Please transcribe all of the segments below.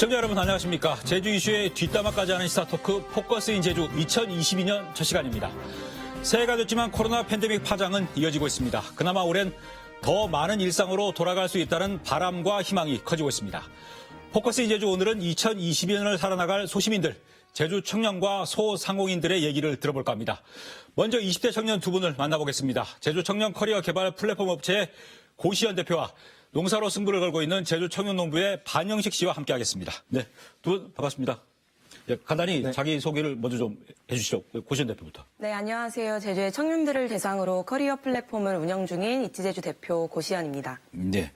시청자 여러분 안녕하십니까. 제주 이슈의 뒷담화까지 하는 시사토크 포커스인 제주 2022년 첫 시간입니다. 새해가 됐지만 코로나 팬데믹 파장은 이어지고 있습니다. 그나마 올해는 더 많은 일상으로 돌아갈 수 있다는 바람과 희망이 커지고 있습니다. 포커스인 제주 오늘은 2022년을 살아나갈 소시민들, 제주 청년과 소상공인들의 얘기를 들어볼까 합니다. 먼저 20대 청년 두 분을 만나보겠습니다. 제주 청년 커리어 개발 플랫폼 업체 고시현 대표와 농사로 승부를 걸고 있는 제주 청년농부의 반영식 씨와 함께하겠습니다. 네, 두 분 반갑습니다. 네, 간단히 자기 소개를 먼저 좀 해주시죠. 고시현 대표부터. 네, 안녕하세요. 제주의 청년들을 대상으로 커리어 플랫폼을 운영 중인 이치제주 대표 고시현입니다. 네.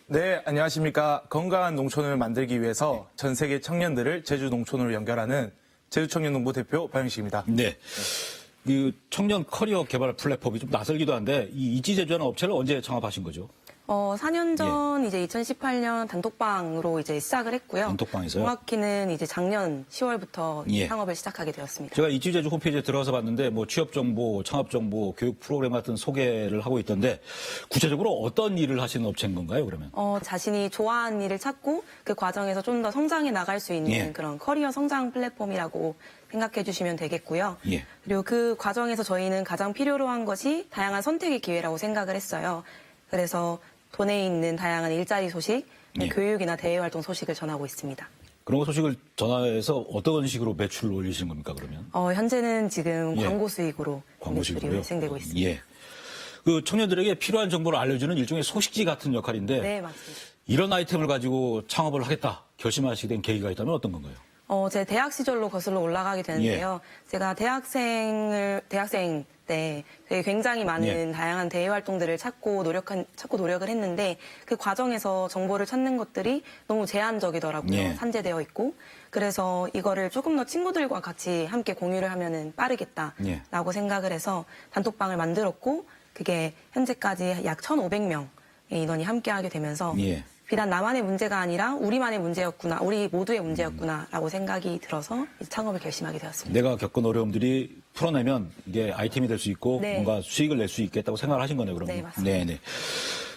네, 안녕하십니까. 건강한 농촌을 만들기 위해서 전 세계 청년들을 제주 농촌으로 연결하는 제주 청년농부 대표 반영식입니다. 네. 그 청년 커리어 개발 플랫폼이 좀 낯설기도 한데 이 이치제주라는 업체를 언제 창업하신 거죠? 4년 전 이제 2018년 단톡방으로 이제 시작을 했고요. 단톡방에서요? 정확히는 이제 작년 10월부터 예. 창업을 시작하게 되었습니다. 제가 이치제주 홈페이지에 들어가서 봤는데 뭐 취업 정보, 창업 정보, 교육 프로그램 같은 소개를 하고 있던데 구체적으로 어떤 일을 하시는 업체인 건가요, 그러면? 자신이 좋아하는 일을 찾고 그 과정에서 좀 더 성장해 나갈 수 있는 예. 그런 커리어 성장 플랫폼이라고 생각해 주시면 되겠고요. 예. 그리고 그 과정에서 저희는 가장 필요로 한 것이 다양한 선택의 기회라고 생각을 했어요. 그래서 도내에 있는 다양한 일자리 소식, 예. 교육이나 대외활동 소식을 전하고 있습니다. 그런 거 소식을 전화해서 어떤 식으로 매출을 올리시는 겁니까, 그러면? 현재는 지금 예. 광고 수익으로 광고 매출이 수익으로요? 발생되고 있습니다. 예. 그 청년들에게 필요한 정보를 알려주는 일종의 소식지 같은 역할인데 네, 맞습니다. 이런 아이템을 가지고 창업을 하겠다 결심하시게 된 계기가 있다면 어떤 건가요? 제 대학 시절로 거슬러 올라가게 되는데요. 예. 제가 대학생 때 되게 굉장히 많은 예. 다양한 대외 활동들을 찾고 노력을 했는데 그 과정에서 정보를 찾는 것들이 너무 제한적이더라고요. 예. 산재되어 있고. 그래서 이거를 조금 더 친구들과 같이 함께 공유를 하면은 빠르겠다라고 예. 생각을 해서 단톡방을 만들었고 그게 현재까지 약 1,500명의 인원이 함께하게 되면서 예. 비단 나만의 문제가 아니라 우리만의 문제였구나, 우리 모두의 문제였구나라고 생각이 들어서 창업을 결심하게 되었습니다. 내가 겪은 어려움들이 풀어내면 이게 아이템이 될 수 있고 네. 뭔가 수익을 낼 수 있겠다고 생각을 하신 거네요, 그러면. 네, 맞습니다. 네네.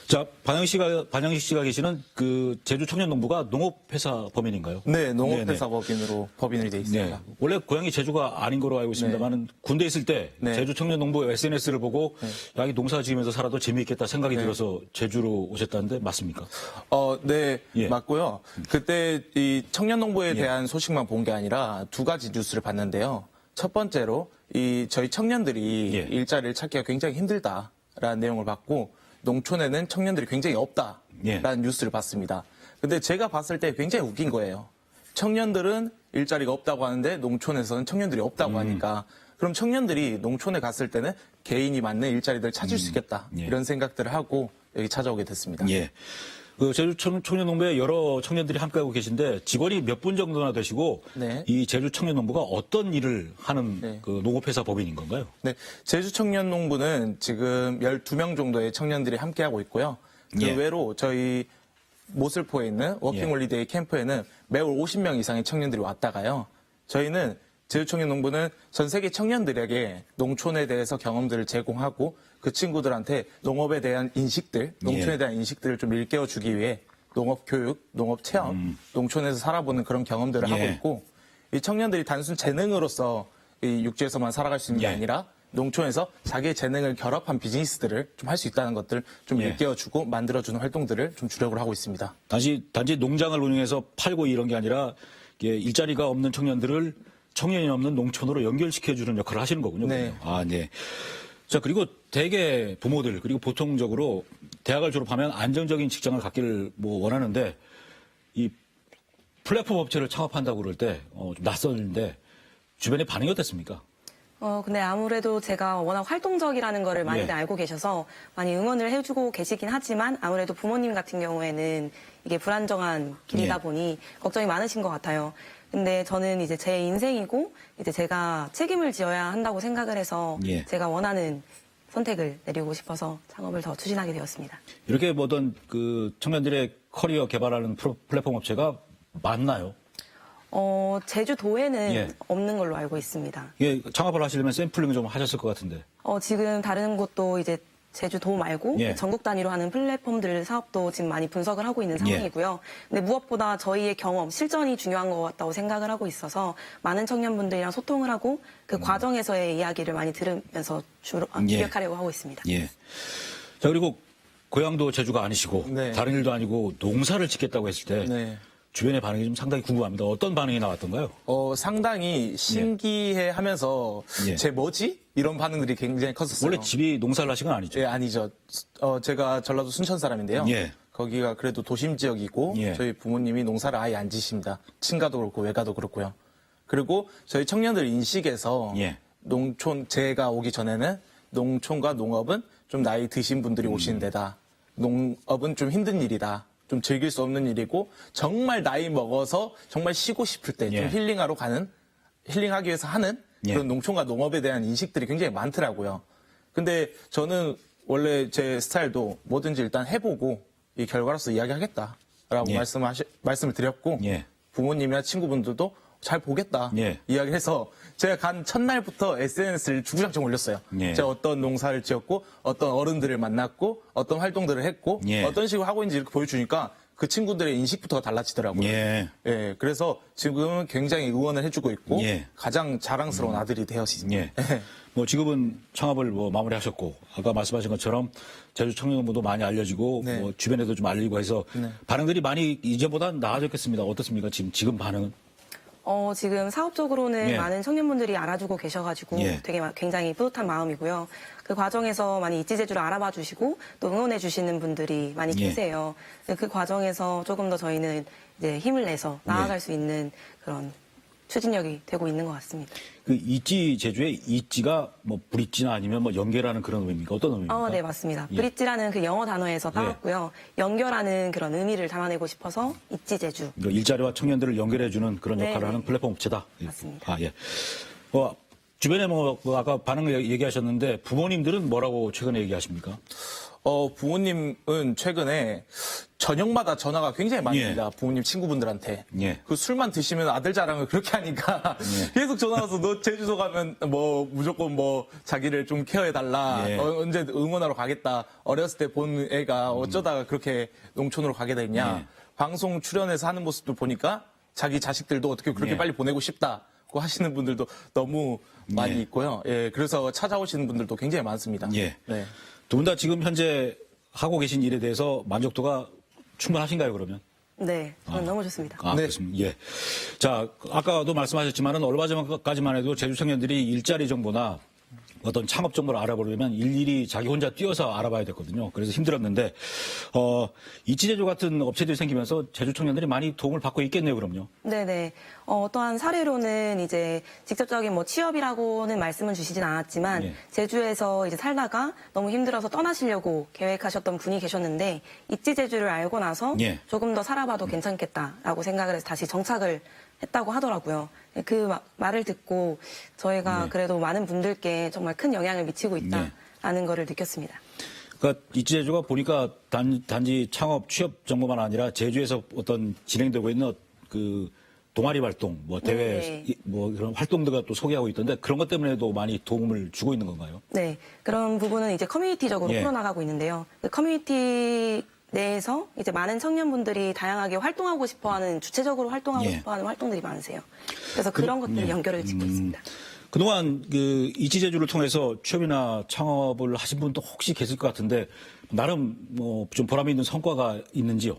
자, 반영식 씨가 계시는 그 제주 청년농부가 농업회사 법인인가요? 네, 농업회사 법인이 돼 있습니다. 네. 원래 고향이 제주가 아닌 거로 알고 있습니다만 군대 있을 때 네. 제주 청년농부 SNS를 보고 야, 이 농사 지으면서 살아도 재미있겠다 생각이 들어서 제주로 오셨다는데 맞습니까? 네, 예. 맞고요. 그때 이 청년농부에 대한 소식만 본 게 아니라 두 가지 뉴스를 봤는데요. 첫 번째로 저희 청년들이 예. 일자리를 찾기가 굉장히 힘들다라는 내용을 봤고 농촌에는 청년들이 굉장히 없다라는 예. 뉴스를 봤습니다. 근데 제가 봤을 때 굉장히 웃긴 거예요. 청년들은 일자리가 없다고 하는데 농촌에서는 청년들이 없다고 하니까 그럼 청년들이 농촌에 갔을 때는 개인이 맞는 일자리들을 찾을 수 있겠다. 예. 이런 생각들을 하고 여기 찾아오게 됐습니다. 예. 그 제주 청년농부에 여러 청년들이 함께하고 계신데 직원이 몇 분 정도나 되시고 네. 이 제주 청년농부가 어떤 일을 하는 네. 그 농업회사 법인인 건가요? 네, 제주 청년농부는 지금 12명 정도의 청년들이 함께하고 있고요. 그 예. 외로 저희 모슬포에 있는 워킹홀리데이 캠프에는 매월 50명 이상의 청년들이 왔다가요. 저희는 제주 청년농부는 전 세계 청년들에게 농촌에 대해서 경험들을 제공하고 그 친구들한테 농업에 대한 인식들, 농촌에 예. 대한 인식들을 좀 일깨워주기 위해 농업 교육, 농업 체험, 농촌에서 살아보는 그런 경험들을 예. 하고 있고 이 청년들이 단순 재능으로서 이 육지에서만 살아갈 수 있는 게 예. 아니라 농촌에서 자기의 재능을 결합한 비즈니스들을 좀 할 수 있다는 것들 좀 예. 일깨워주고 만들어주는 활동들을 좀 주력으로 하고 있습니다. 단지 농장을 운영해서 팔고 이런 게 아니라 이게 일자리가 없는 청년들을 청년이 없는 농촌으로 연결시켜주는 역할을 하시는 거군요. 네. 아, 네. 자, 그리고 대개 부모들, 그리고 보통적으로 대학을 졸업하면 안정적인 직장을 갖기를 뭐 원하는데 이 플랫폼 업체를 창업한다고 그럴 때 좀 낯설는데 주변의 반응이 어땠습니까? 근데 아무래도 제가 워낙 활동적이라는 거를 많이들 예. 알고 계셔서 많이 응원을 해주고 계시긴 하지만 아무래도 부모님 같은 경우에는 이게 불안정한 길이다 예. 보니 걱정이 많으신 것 같아요. 근데 저는 이제 제 인생이고 이제 제가 책임을 지어야 한다고 생각을 해서 예. 제가 원하는 선택을 내리고 싶어서 창업을 더 추진하게 되었습니다. 이렇게 보던 그 청년들의 커리어 개발하는 플랫폼 업체가 많나요? 제주도에는 예. 없는 걸로 알고 있습니다. 이게 창업을 하시려면 샘플링 좀 하셨을 것 같은데. 지금 다른 곳도 이제 제주도 말고 예. 전국 단위로 하는 플랫폼들 사업도 지금 많이 분석을 하고 있는 상황이고요. 근데 무엇보다 저희의 경험, 실전이 중요한 것 같다고 생각을 하고 있어서 많은 청년분들이랑 소통을 하고 그 과정에서의 이야기를 많이 들으면서 기획하려고 하고 있습니다. 예. 자, 그리고 고향도 제주가 아니시고 네. 다른 일도 아니고 농사를 짓겠다고 했을 때 네. 주변의 반응이 좀 상당히 궁금합니다. 어떤 반응이 나왔던가요? 상당히 신기해 하면서 예. 쟤 뭐지? 이런 반응들이 굉장히 컸었어요. 원래 집이 농사를 하신 건 아니죠? 예, 아니죠. 제가 전라도 순천 사람인데요. 예. 거기가 그래도 도심 지역이고 예. 저희 부모님이 농사를 아예 안 지십니다. 친가도 그렇고 외가도 그렇고요. 그리고 저희 청년들 인식에서 예. 농촌 제가 오기 전에는 농촌과 농업은 좀 나이 드신 분들이 오시는 데다. 농업은 좀 힘든 일이다. 좀 즐길 수 없는 일이고 정말 나이 먹어서 정말 쉬고 싶을 때 좀 예. 힐링하기 위해서 하는 예. 그런 농촌과 농업에 대한 인식들이 굉장히 많더라고요. 근데 저는 원래 제 스타일도 뭐든지 일단 해보고 이 결과로서 이야기하겠다라고 예. 말씀을 드렸고 예. 부모님이나 친구분들도 잘 보겠다 예. 이야기를 해서 제가 간 첫날부터 SNS를 주구장창 올렸어요. 예. 제가 어떤 농사를 지었고 어떤 어른들을 만났고 어떤 활동들을 했고 예. 어떤 식으로 하고 있는지 이렇게 보여주니까 그 친구들의 인식부터가 달라지더라고요. 예. 예, 그래서 지금은 굉장히 응원을 해주고 있고 예. 가장 자랑스러운 아들이 되었습니다. 예. 뭐 지금은 창업을 뭐 마무리하셨고 아까 말씀하신 것처럼 제주 청년부도 많이 알려지고 네. 뭐 주변에도 좀 알리고 해서 반응들이 많이 이제보다 나아졌겠습니다. 어떻습니까? 지금 반응은? 지금 사업적으로는 예. 많은 청년분들이 알아주고 계셔가지고 예. 되게 굉장히 뿌듯한 마음이고요. 그 과정에서 많이 이지제주를 알아봐 주시고 또 응원해 주시는 분들이 많이 예. 계세요. 그 과정에서 조금 더 저희는 이제 힘을 내서 나아갈 수 있는 그런 추진력이 되고 있는 것 같습니다. 그 있지 제주의 있지가 뭐 브릿지나 아니면 뭐 연계라는 그런 의미입니까? 어떤 의미입니까? 네, 맞습니다. 예. 브릿지라는 그 영어 단어에서 따왔고요. 연결하는 그런 의미를 담아내고 싶어서 있지제주. 그러니까 일자리와 청년들을 연결해주는 그런 역할을 네, 하는 네. 플랫폼 업체다. 맞습니다. 아, 예. 주변에 뭐 아까 반응을 얘기하셨는데 부모님들은 뭐라고 최근에 얘기하십니까? 부모님은 최근에 저녁마다 전화가 굉장히 많이 옵니다. 부모님 친구분들한테. 예. 그 술만 드시면 아들 자랑을 그렇게 하니까 계속 전화 와서 너 제주도 가면 뭐 무조건 뭐 자기를 좀 케어해달라. 예. 언제 응원하러 가겠다. 어렸을 때 본 애가 어쩌다가 그렇게 농촌으로 가게 됐냐. 예. 방송 출연해서 하는 모습도 보니까 자기 자식들도 어떻게 그렇게 예. 빨리 보내고 싶다고 하시는 분들도 너무 많이 예. 있고요. 예, 그래서 찾아오시는 분들도 굉장히 많습니다. 예. 네. 두 분 다 지금 현재 하고 계신 일에 대해서 만족도가 충분하신가요, 그러면? 네, 저는 너무 좋습니다. 아, 네. 그렇습니다. 예. 자, 아까도 말씀하셨지만은 얼마 전까지만 해도 제주 청년들이 일자리 정보나 어떤 창업 정보를 알아보려면 일일이 자기 혼자 뛰어서 알아봐야 됐거든요. 그래서 힘들었는데, 이치제조 같은 업체들이 생기면서 제주 청년들이 많이 도움을 받고 있겠네요, 그럼요. 네네. 또한 사례로는 이제 직접적인 뭐 취업이라고는 말씀은 주시진 않았지만 예. 제주에서 이제 살다가 너무 힘들어서 떠나시려고 계획하셨던 분이 계셨는데 입지제주를 알고 나서 예. 조금 더 살아봐도 괜찮겠다라고 생각을 해서 다시 정착을 했다고 하더라고요. 그 말을 듣고 저희가 네. 그래도 많은 분들께 정말 큰 영향을 미치고 있다라는 거를 느꼈습니다. 그러니까 이치제주가 보니까 단지 창업, 취업 정보만 아니라 제주에서 어떤 진행되고 있는 그 동아리 활동, 뭐 대회, 네. 뭐 그런 활동들과 또 소개하고 있던데 그런 것 때문에도 많이 도움을 주고 있는 건가요? 네, 그런 부분은 이제 커뮤니티적으로 예. 풀어나가고 있는데요. 그 커뮤니티 내에서 이제 많은 청년분들이 다양하게 활동하고 싶어하는 주체적으로 활동하고 예. 싶어하는 활동들이 많으세요. 그래서 그런 것들을 예. 연결을 짓고 있습니다. 그동안 그 이치제주를 통해서 취업이나 창업을 하신 분도 혹시 계실 것 같은데 나름 뭐 좀 보람 있는 성과가 있는지요?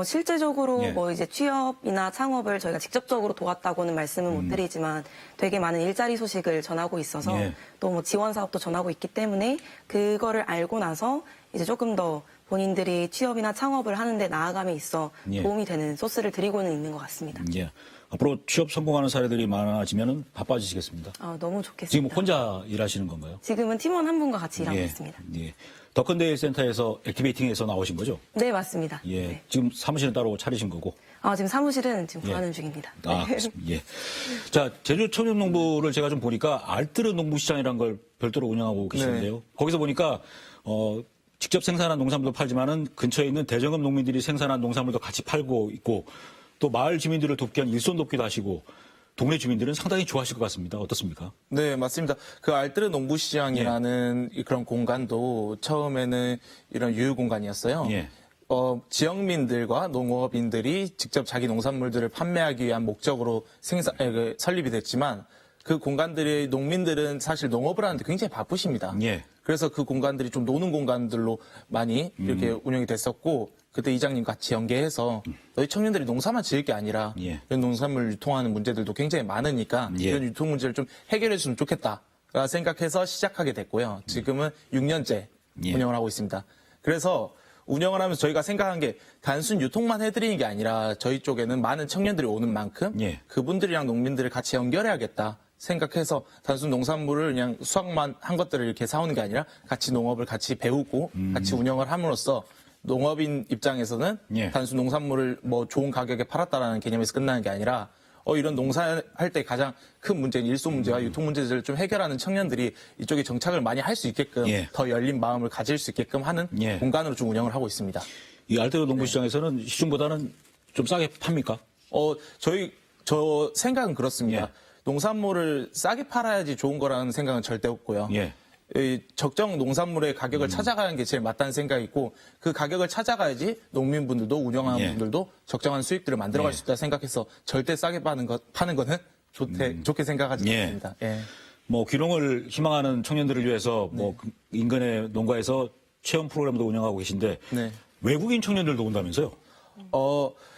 실제적으로 예. 뭐 이제 취업이나 창업을 저희가 직접적으로 도왔다고는 말씀은 못 드리지만 되게 많은 일자리 소식을 전하고 있어서 예. 또 뭐 지원 사업도 전하고 있기 때문에 그거를 알고 나서 이제 조금 더 본인들이 취업이나 창업을 하는데 나아감에 있어 예. 도움이 되는 소스를 드리고는 있는 것 같습니다. 예. 앞으로 취업 성공하는 사례들이 많아지면 바빠지시겠습니다. 너무 좋겠습니다. 지금 혼자 일하시는 건가요? 지금은 팀원 한 분과 같이 일하고 예. 있습니다. 예. 더큰데일 센터에서 액티베이팅에서 나오신 거죠? 네, 맞습니다. 예. 네. 지금 사무실은 따로 차리신 거고. 지금 사무실은 지금 예. 구하는 중입니다. 아, 그렇습니다. 예. 자, 제주 청년농부를 제가 좀 보니까 알뜨르 농부시장이라는 걸 별도로 운영하고 계시는데요. 거기서 보니까, 직접 생산한 농산물도 팔지만은 근처에 있는 대정읍 농민들이 생산한 농산물도 같이 팔고 있고 또 마을 주민들을 돕기 위한 일손 돕기도 하시고 동네 주민들은 상당히 좋아하실 것 같습니다. 어떻습니까? 네, 맞습니다. 그 알뜰 농부시장이라는 그런 공간도 처음에는 이런 유휴 공간이었어요. 예. 지역민들과 농업인들이 직접 자기 농산물들을 판매하기 위한 목적으로 설립이 됐지만 그 공간들이 농민들은 사실 농업을 하는데 굉장히 바쁘십니다. 예. 그래서 그 공간들이 좀 노는 공간들로 많이 이렇게 운영이 됐었고 그때 이장님 같이 연계해서 너희 청년들이 농사만 지을 게 아니라 예. 이런 농산물 유통하는 문제들도 굉장히 많으니까 예. 이런 유통 문제를 좀 해결해 줬으면 좋겠다 생각해서 시작하게 됐고요. 지금은 6년째 예. 운영을 하고 있습니다. 그래서 운영을 하면서 저희가 생각한 게 단순 유통만 해드리는 게 아니라 저희 쪽에는 많은 청년들이 오는 만큼 예. 그분들이랑 농민들을 같이 연결해야겠다 생각해서 단순 농산물을 그냥 수확만 한 것들을 이렇게 사오는 게 아니라 같이 농업을 같이 배우고 같이 운영을 함으로써 농업인 입장에서는 예. 단순 농산물을 뭐 좋은 가격에 팔았다라는 개념에서 끝나는 게 아니라 이런 농사할 때 가장 큰 문제인 일소 문제와 유통 문제들을 좀 해결하는 청년들이 이쪽에 정착을 많이 할 수 있게끔 예. 더 열린 마음을 가질 수 있게끔 하는 예. 공간으로 좀 운영을 하고 있습니다. 이 알뜰 농부시장에서는 시중보다는 좀 싸게 팝니까? 저 생각은 그렇습니다. 예. 농산물을 싸게 팔아야지 좋은 거라는 생각은 절대 없고요. 예. 이 적정 농산물의 가격을 찾아가는 게 제일 맞다는 생각이 있고 그 가격을 찾아가야지 농민분들도 운영하는 예. 분들도 적정한 수익들을 만들어갈 예. 수 있다 생각해서 절대 싸게 파는 거는 좋게 생각하지 예. 않습니다. 예. 뭐 귀농을 희망하는 청년들을 위해서 뭐 인근의 농가에서 체험 프로그램도 운영하고 계신데 네. 외국인 청년들도 온다면서요?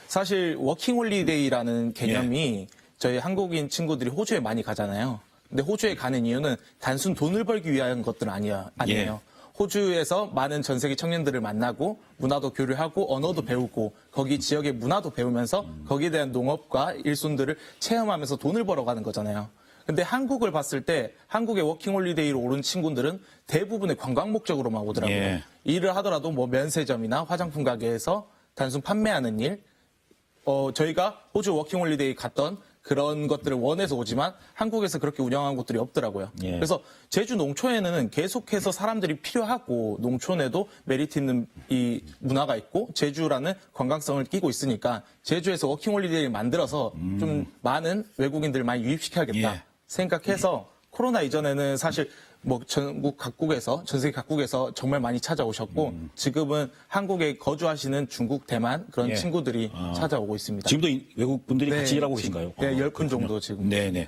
사실 워킹홀리데이라는 개념이 저희 한국인 친구들이 호주에 많이 가잖아요. 근데 호주에 가는 이유는 단순 돈을 벌기 위한 것들은 아니에요. 예. 호주에서 많은 전 세계 청년들을 만나고 문화도 교류하고 언어도 배우고 거기 지역의 문화도 배우면서 거기에 대한 농업과 일손들을 체험하면서 돈을 벌어가는 거잖아요. 근데 한국을 봤을 때 한국의 워킹홀리데이로 오는 친구들은 대부분의 관광 목적으로만 오더라고요. 예. 일을 하더라도 뭐 면세점이나 화장품 가게에서 단순 판매하는 일, 저희가 호주 워킹홀리데이 갔던 그런 것들을 원해서 오지만 한국에서 그렇게 운영한 곳들이 없더라고요. 예. 그래서 제주 농촌에는 계속해서 사람들이 필요하고 농촌에도 메리트 있는 이 문화가 있고 제주라는 관광성을 끼고 있으니까 제주에서 워킹홀리데이를 만들어서 좀 많은 외국인들을 많이 유입시켜야겠다 예. 생각해서 코로나 이전에는 사실 뭐 전국 각국에서 전 세계 각국에서 정말 많이 찾아오셨고 지금은 한국에 거주하시는 중국, 대만 그런 예. 친구들이 찾아오고 있습니다. 지금도 외국 분들이 네, 같이 일하고 지금, 계신가요? 네, 10분 그렇군요. 정도 지금. 네네.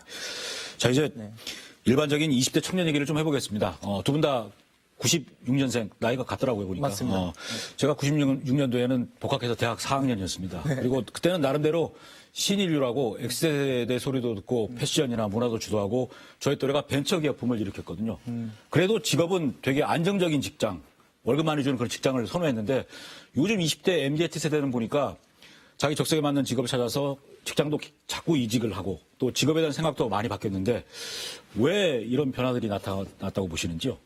자, 이제 일반적인 20대 청년 얘기를 좀 해보겠습니다. 두 분 다 96년생, 나이가 같더라고요, 보니까. 맞습니다. 제가 96년도에는 복학해서 대학 4학년이었습니다. 네. 그리고 그때는 나름대로 신인류라고 X세대 소리도 듣고 패션이나 문화도 주도하고 저희 또래가 벤처기업품을 일으켰거든요. 그래도 직업은 되게 안정적인 직장, 월급 많이 주는 그런 직장을 선호했는데 요즘 20대 MZ 세대는 보니까 자기 적성에 맞는 직업을 찾아서 직장도 자꾸 이직을 하고 또 직업에 대한 생각도 많이 바뀌었는데 왜 이런 변화들이 나타났다고 보시는지요?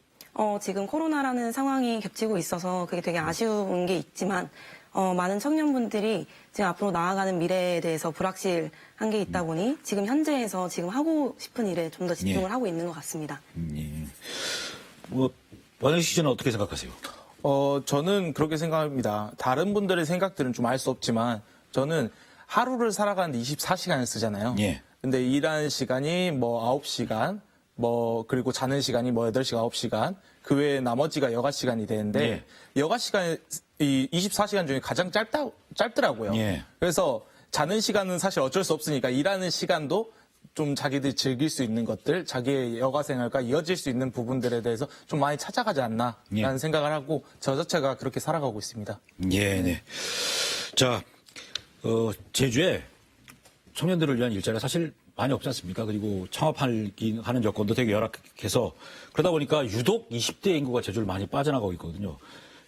지금 코로나라는 상황이 겹치고 있어서 그게 되게 아쉬운 게 있지만 많은 청년분들이 지금 앞으로 나아가는 미래에 대해서 불확실한 게 있다 보니 지금 현재에서 지금 하고 싶은 일에 좀 더 집중을 예. 하고 있는 것 같습니다. 예. 원영식 씨는 어떻게 생각하세요? 저는 그렇게 생각합니다. 다른 분들의 생각들은 좀 알 수 없지만 저는 하루를 살아가는데 24시간을 쓰잖아요. 예. 근데 일하는 시간이 뭐 9시간, 그리고 자는 시간이 뭐 8시간, 9시간, 그 외에 나머지가 여가 시간이 되는데 여가 시간이 이 24시간 중에 가장 짧더라고요. 예. 그래서 자는 시간은 사실 어쩔 수 없으니까 일하는 시간도 좀 자기들이 즐길 수 있는 것들, 자기의 여가 생활과 이어질 수 있는 부분들에 대해서 좀 많이 찾아가지 않나라는 예. 생각을 하고 저 자체가 그렇게 살아가고 있습니다. 예, 네. 자, 제주에 청년들을 위한 일자리가 사실 많이 없지 않습니까? 그리고 창업하는 여건도 되게 열악해서 그러다 보니까 유독 20대 인구가 제주를 많이 빠져나가고 있거든요.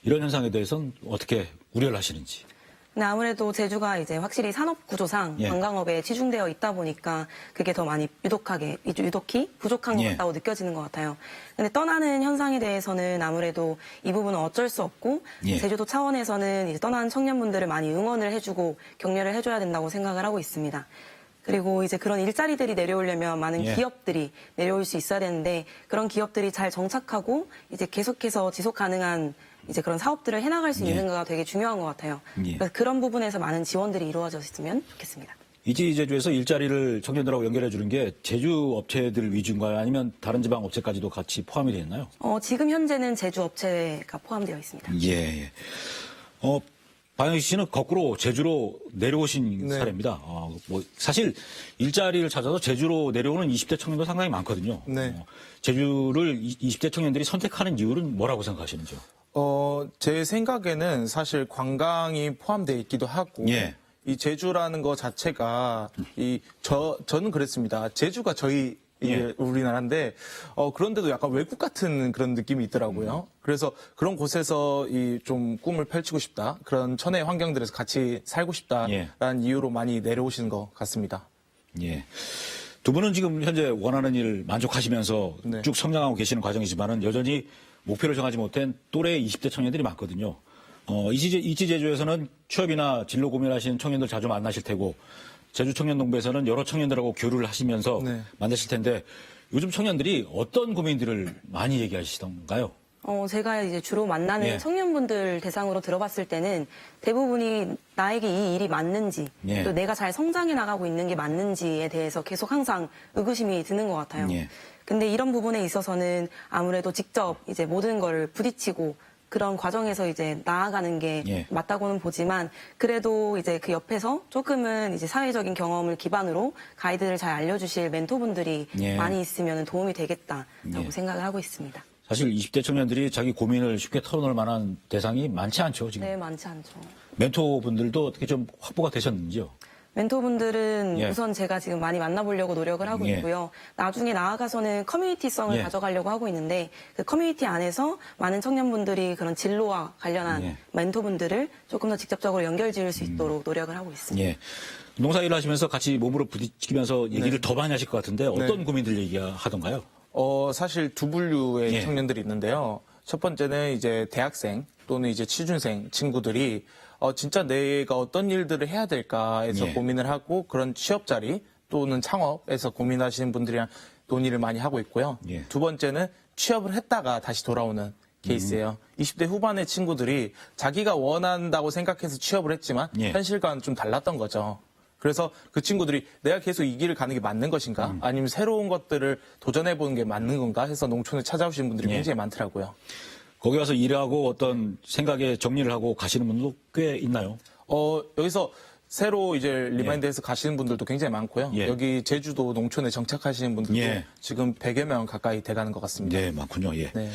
이런 현상에 대해서는 어떻게 우려를 하시는지. 근데 아무래도 제주가 이제 확실히 산업 구조상 예. 관광업에 치중되어 있다 보니까 그게 더 많이 유독히 부족한 것 예. 같다고 느껴지는 것 같아요. 근데 떠나는 현상에 대해서는 아무래도 이 부분은 어쩔 수 없고 예. 제주도 차원에서는 이제 떠나는 청년분들을 많이 응원을 해주고 격려를 해줘야 된다고 생각을 하고 있습니다. 그리고 이제 그런 일자리들이 내려오려면 많은 예. 기업들이 내려올 수 있어야 되는데 그런 기업들이 잘 정착하고 이제 계속해서 지속 가능한 이제 그런 사업들을 해나갈 수 예. 있는 거가 되게 중요한 것 같아요. 예. 그래서 그런 부분에서 많은 지원들이 이루어졌으면 좋겠습니다. 이지 제주에서 일자리를 청년들하고 연결해 주는 게 제주 업체들 위주인가요? 아니면 다른 지방 업체까지도 같이 포함이 되어 있나요? 지금 현재는 제주 업체가 포함되어 있습니다. 예. 박영식 씨는 거꾸로 제주로 내려오신 네. 사례입니다. 사실 일자리를 찾아서 제주로 내려오는 20대 청년도 상당히 많거든요. 네. 제주를 20대 청년들이 선택하는 이유는 뭐라고 생각하시는지요? 제 생각에는 사실 관광이 포함되어 있기도 하고, 예. 이 제주라는 거 자체가, 저는 그랬습니다. 제주가 저희, 예. 우리나라인데, 그런데도 약간 외국 같은 그런 느낌이 있더라고요. 그래서 그런 곳에서 좀 꿈을 펼치고 싶다. 그런 천혜의 환경들에서 같이 살고 싶다라는 이유로 많이 내려오시는 것 같습니다. 예. 두 분은 지금 현재 원하는 일 만족하시면서 네. 쭉 성장하고 계시는 과정이지만은 여전히 목표를 정하지 못한 또래 20대 청년들이 많거든요. 이지 제주에서는 취업이나 진로 고민하시는 청년들 자주 만나실 테고, 제주 청년농부에서는 여러 청년들하고 교류를 하시면서 네. 만나실 텐데, 요즘 청년들이 어떤 고민들을 많이 얘기하시던가요? 제가 이제 주로 만나는 예. 청년분들 대상으로 들어봤을 때는 대부분이 나에게 이 일이 맞는지, 예. 또 내가 잘 성장해 나가고 있는 게 맞는지에 대해서 계속 항상 의구심이 드는 것 같아요. 예. 근데 이런 부분에 있어서는 아무래도 직접 이제 모든 걸 부딪히고 그런 과정에서 이제 나아가는 게 예. 맞다고는 보지만, 그래도 이제 그 옆에서 조금은 이제 사회적인 경험을 기반으로 가이드를 잘 알려주실 멘토분들이 예. 많이 있으면 도움이 되겠다라고 예. 생각을 하고 있습니다. 사실 20대 청년들이 자기 고민을 쉽게 털어놓을 만한 대상이 많지 않죠, 지금. 네, 많지 않죠. 멘토분들도 어떻게 좀 확보가 되셨는지요? 멘토분들은 예. 우선 제가 지금 많이 만나보려고 노력을 하고 예. 있고요. 나중에 나아가서는 커뮤니티성을 예. 가져가려고 하고 있는데, 그 커뮤니티 안에서 많은 청년분들이 그런 진로와 관련한 예. 멘토분들을 조금 더 직접적으로 연결 지을 수 있도록 노력을 하고 있습니다. 예. 농사 일을 하시면서 같이 몸으로 부딪히면서 얘기를 더 많이 하실 것 같은데 어떤 고민들 얘기하던가요? 사실 두 분류의 예. 청년들이 있는데요. 첫 번째는 이제 대학생 또는 이제 취준생 친구들이 진짜 내가 어떤 일들을 해야 될까에서 예. 고민을 하고, 그런 취업 자리 또는 창업에서 고민하시는 분들이랑 논의를 많이 하고 있고요. 예. 두 번째는 취업을 했다가 다시 돌아오는 케이스예요. 20대 후반의 친구들이 자기가 원한다고 생각해서 취업을 했지만 예. 현실과는 좀 달랐던 거죠. 그래서 그 친구들이 내가 계속 이 길을 가는 게 맞는 것인가? 아니면 새로운 것들을 도전해보는 게 맞는 건가? 해서 농촌에 찾아오시는 분들이 예. 굉장히 많더라고요. 거기 가서 일하고 어떤 생각에 정리를 하고 가시는 분도 꽤 있나요? 여기서 새로 이제 리마인드에서 가시는 분들도 굉장히 많고요. 예. 여기 제주도 농촌에 정착하시는 분들도 예. 지금 100여 명 가까이 돼가는 것 같습니다. 네, 많군요. 예. 네.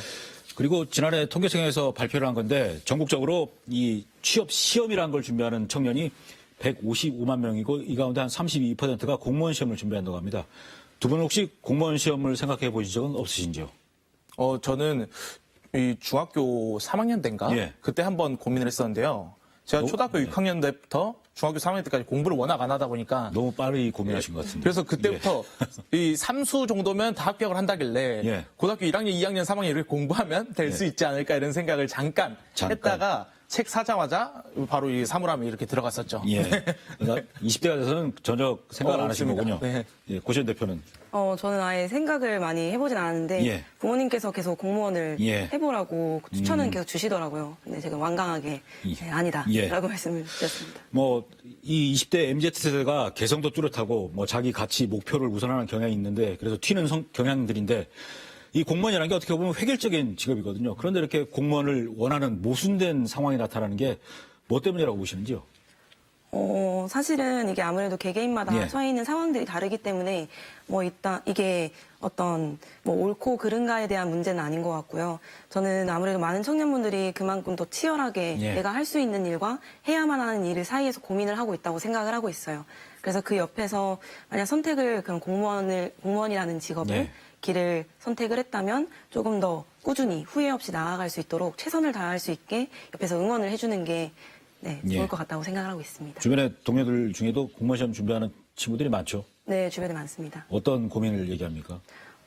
그리고 지난해 통계청에서 발표를 한 건데 전국적으로 이 취업 시험이라는 걸 준비하는 청년이 155만 명이고 이 가운데 한 32%가 공무원 시험을 준비한다고 합니다. 두 분은 혹시 공무원 시험을 생각해 보신 적은 없으신지요? 저는 이 중학교 3학년 때인가? 예. 그때 한번 고민을 했었는데요. 제가 초등학교 6학년 때부터 중학교 3학년 때까지 공부를 워낙 안 하다 보니까 너무 빠르게 고민하신 것 같은데. 그래서 그때부터 이 삼수 정도면 다 합격을 한다길래 예. 고등학교 1학년, 2학년, 3학년 이렇게 공부하면 될 수 있지 않을까 이런 생각을 잠깐 했다가 책 사자마자 바로 이 사물함에 이렇게 들어갔었죠. 예. 그러니까 20대가 돼서는 전혀 생각을 안 하신 없습니다. 거군요. 네. 예, 고시원 대표는. 저는 아예 생각을 많이 해보진 않았는데 예. 부모님께서 계속 공무원을 예. 해보라고 추천은 계속 주시더라고요. 근데 제가 완강하게 네, 아니다라고 예. 말씀을 드렸습니다. 이 20대 MZ세대가 개성도 뚜렷하고 자기 가치, 목표를 우선하는 경향이 있는데 그래서 튀는 경향들인데 이 공무원이라는 게 어떻게 보면 획일적인 직업이거든요. 그런데 이렇게 공무원을 원하는 모순된 상황이 나타나는 게 뭐 때문이라고 보시는지요? 사실은 이게 아무래도 개개인마다 예. 처해 있는 상황들이 다르기 때문에 일단 이게 어떤 옳고 그른가에 대한 문제는 아닌 것 같고요. 저는 아무래도 많은 청년분들이 그만큼 더 치열하게 예. 내가 할 수 있는 일과 해야만 하는 일을 사이에서 고민을 하고 있다고 생각을 하고 있어요. 그래서 그 옆에서 만약 선택을 그런 공무원이라는 직업을 예. 길을 선택을 했다면 조금 더 꾸준히 후회 없이 나아갈 수 있도록 최선을 다할 수 있게 옆에서 응원을 해주는 게 예. 좋을 것 같다고 생각을 하고 있습니다. 주변에 동료들 중에도 공무원 시험 준비하는 친구들이 많죠. 네, 주변에 많습니다. 어떤 고민을 얘기합니까?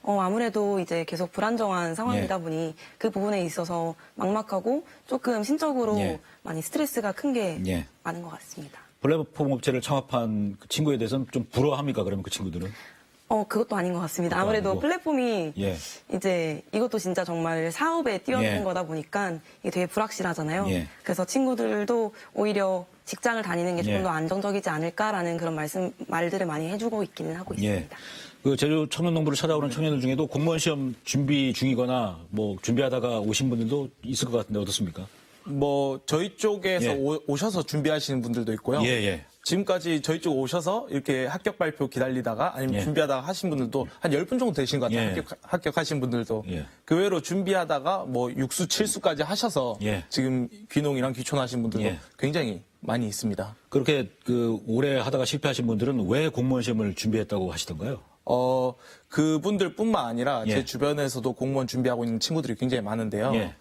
아무래도 이제 계속 불안정한 상황이다 예. 보니 그 부분에 있어서 막막하고 조금 심적으로 예. 많이 스트레스가 큰 게 예. 많은 것 같습니다. 플랫폼 업체를 창업한 그 친구에 대해서는 좀 부러워합니까? 그러면 그 친구들은? 그것도 아닌 것 같습니다. 그것도 아무래도 아니고. 플랫폼이 예. 이제 이것도 진짜 정말 사업에 뛰어드는 예. 거다 보니까 이게 되게 불확실하잖아요. 예. 그래서 친구들도 오히려 직장을 다니는 게 조금 예. 더 안정적이지 않을까라는 그런 말들을 많이 해주고 있기는 하고 예. 있습니다. 그 제주 청년농부를 찾아오는 청년들 중에도 공무원 시험 준비 중이거나 뭐 준비하다가 오신 분들도 있을 것 같은데 어떻습니까? 뭐 저희 쪽에서 예. 오셔서 준비하시는 분들도 있고요. 예, 예. 지금까지 저희 쪽 오셔서 이렇게 합격 발표 기다리다가 아니면 예. 준비하다가 하신 분들도 한 10분 정도 되신 것 같아요. 예. 합격하신 분들도. 예. 그 외로 준비하다가 뭐 6수, 7수까지 하셔서 예. 지금 귀농이랑 귀촌하신 분들도 예. 굉장히 많이 있습니다. 그렇게 그 오래 하다가 실패하신 분들은 왜 공무원 시험을 준비했다고 하시던가요? 그분들뿐만 아니라 예. 제 주변에서도 공무원 준비하고 있는 친구들이 굉장히 많은데요. 예.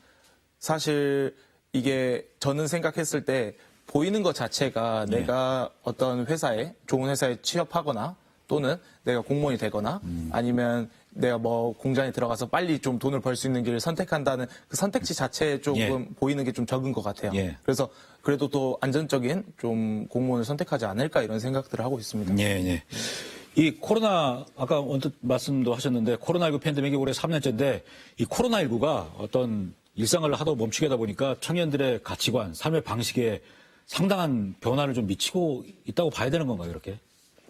사실 이게 저는 생각했을 때 보이는 것 자체가 예. 내가 어떤 회사에 좋은 회사에 취업하거나 또는 내가 공무원이 되거나 아니면 내가 뭐 공장에 들어가서 빨리 좀 돈을 벌 수 있는 길을 선택한다는 그 선택지 자체에 조금 예. 보이는 게 좀 적은 것 같아요. 예. 그래서 그래도 또 안전적인 좀 공무원을 선택하지 않을까 이런 생각들을 하고 있습니다. 예, 예. 이 코로나, 아까 언뜻 말씀도 하셨는데, 코로나19 팬데믹이 올해 3년째인데, 이 코로나19가 어떤 일상을 하도 멈추게 하다 보니까 청년들의 가치관, 삶의 방식에 상당한 변화를 좀 미치고 있다고 봐야 되는 건가요, 이렇게?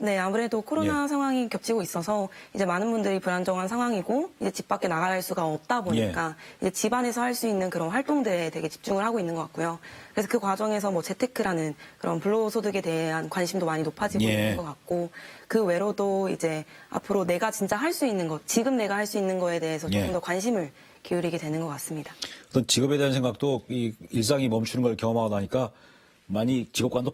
네, 아무래도 코로나 예. 상황이 겹치고 있어서 이제 많은 분들이 불안정한 상황이고 이제 집 밖에 나갈 수가 없다 보니까 이제 집 안에서 할 수 있는 그런 활동들에 되게 집중을 하고 있는 것 같고요. 그래서 그 과정에서 뭐 재테크라는 그런 불로소득에 대한 관심도 많이 높아지고 예. 있는 것 같고 그 외로도 이제 앞으로 내가 진짜 할 수 있는 것, 지금 내가 할 수 있는 거에 대해서 조금 예. 더 관심을 기울이게 되는 것 같습니다. 어떤 직업에 대한 생각도 이 일상이 멈추는 걸 경험하고 나니까 많이 직업관도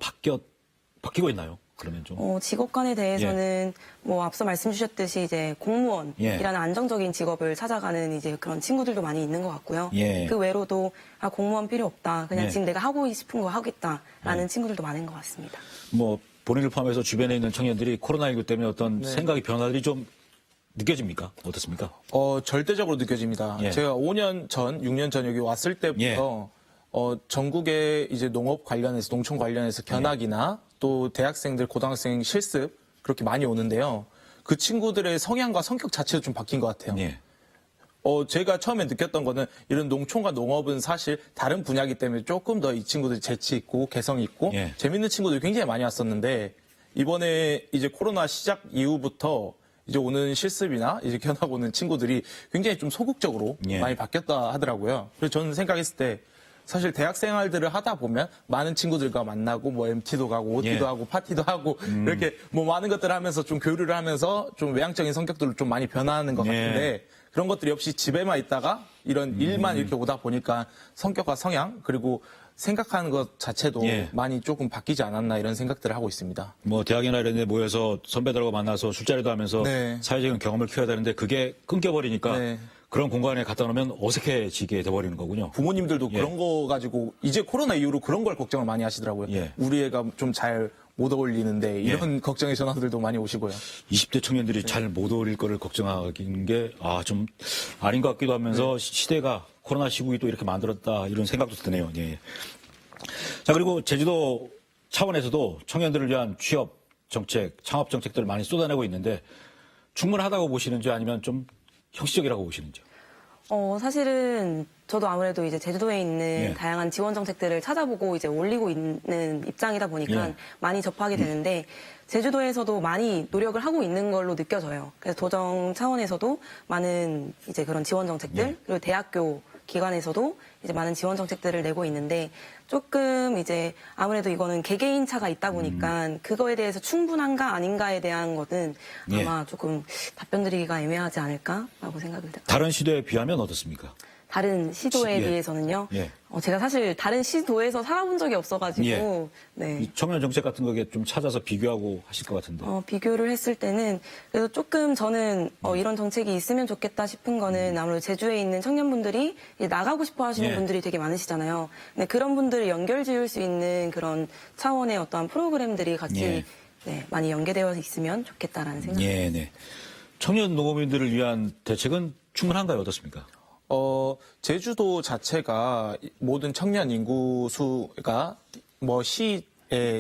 바뀌고 있나요? 그러면 좀. 직업관에 대해서는 뭐 앞서 말씀 주셨듯이 이제 공무원이라는 예. 안정적인 직업을 찾아가는 이제 그런 친구들도 많이 있는 것 같고요. 예. 그 외로도 공무원 필요 없다. 그냥 예. 지금 내가 하고 싶은 거 하겠다라는 친구들도 많은 것 같습니다. 뭐 본인을 포함해서 주변에 있는 청년들이 코로나19 때문에 어떤 생각의 변화들이 좀 느껴집니까? 어떻습니까? 절대적으로 느껴집니다. 예. 제가 5년 전, 6년 전 여기 왔을 때부터 전국에 이제 농업 관련해서, 농촌 관련해서 견학이나 또 대학생들, 고등학생 실습 그렇게 많이 오는데요. 그 친구들의 성향과 성격 자체도 좀 바뀐 것 같아요. 예. 제가 처음에 느꼈던 거는 이런 농촌과 농업은 사실 다른 분야이기 때문에 조금 더 이 친구들이 재치 있고 개성 있고 예. 재밌는 친구들이 굉장히 많이 왔었는데 이번에 이제 코로나 시작 이후부터 이제 오는 실습이나 이제 견학 오는 친구들이 굉장히 좀 소극적으로 예. 많이 바뀌었다 하더라고요. 그래서 저는 생각했을 때 사실 대학 생활들을 하다 보면 많은 친구들과 만나고 뭐 MT도 가고 OT도 예. 하고 파티도 하고 이렇게 뭐 많은 것들을 하면서 좀 교류를 하면서 좀 외향적인 성격들로 좀 많이 변화하는 것 예. 같은데 그런 것들이 없이 집에만 있다가 이런 일만 이렇게 오다 보니까 성격과 성향 그리고 생각하는 것 자체도 예. 많이 조금 바뀌지 않았나 이런 생각들을 하고 있습니다. 뭐 대학이나 이런 데 모여서 선배들하고 만나서 술자리도 하면서 네. 사회적인 경험을 키워야 되는데 그게 끊겨버리니까 네. 그런 공간에 갖다 놓으면 어색해지게 돼버리는 거군요. 부모님들도 예. 그런 거 가지고 이제 코로나 이후로 그런 걸 걱정을 많이 하시더라고요. 예. 우리 애가 좀 잘 못 어울리는데 이런 걱정의 전화들도 많이 오시고요. 20대 청년들이 잘 못 어울릴 거를 걱정하는 게 좀 아닌 것 같기도 하면서 시대가 코로나 시국이 또 이렇게 만들었다 이런 생각도 드네요. 예. 자, 그리고 제주도 차원에서도 청년들을 위한 취업 정책, 창업 정책들을 많이 쏟아내고 있는데 충분하다고 보시는지 아니면 좀 형식적이라고 보시는지요? 사실은 저도 아무래도 이제 제주도에 있는 예. 다양한 지원 정책들을 찾아보고 이제 올리고 있는 입장이다 보니까 예. 많이 접하게 되는데 제주도에서도 많이 노력을 하고 있는 걸로 느껴져요. 그래서 도정 차원에서도 많은 이제 그런 지원 정책들 예. 그리고 대학교 기관에서도 이제 많은 지원 정책들을 내고 있는데 조금 이제 아무래도 이거는 개개인 차가 있다 보니까 그거에 대해서 충분한가 아닌가에 대한 것은 예. 아마 조금 답변 드리기가 애매하지 않을까라고 생각을 해요. 다른 시도에 비하면 어떻습니까? 다른 시도에 예. 비해서는요. 예. 제가 사실 다른 시도에서 살아본 적이 없어가지고 예. 네. 이 청년 정책 같은 거에 좀 찾아서 비교하고 하실 것 같은데. 비교를 했을 때는 그래도 조금 저는 이런 정책이 있으면 좋겠다 싶은 거는 아무래도 제주에 있는 청년분들이 이제 나가고 싶어 하시는 예. 분들이 되게 많으시잖아요. 근데 그런 분들을 연결 지을 수 있는 그런 차원의 어떠한 프로그램들이 같이 예. 네, 많이 연계되어 있으면 좋겠다라는 생각이 예, 네. 청년 농업인들을 위한 대책은 충분한가요? 어떻습니까? 제주도 자체가 모든 청년 인구 수가 뭐 시에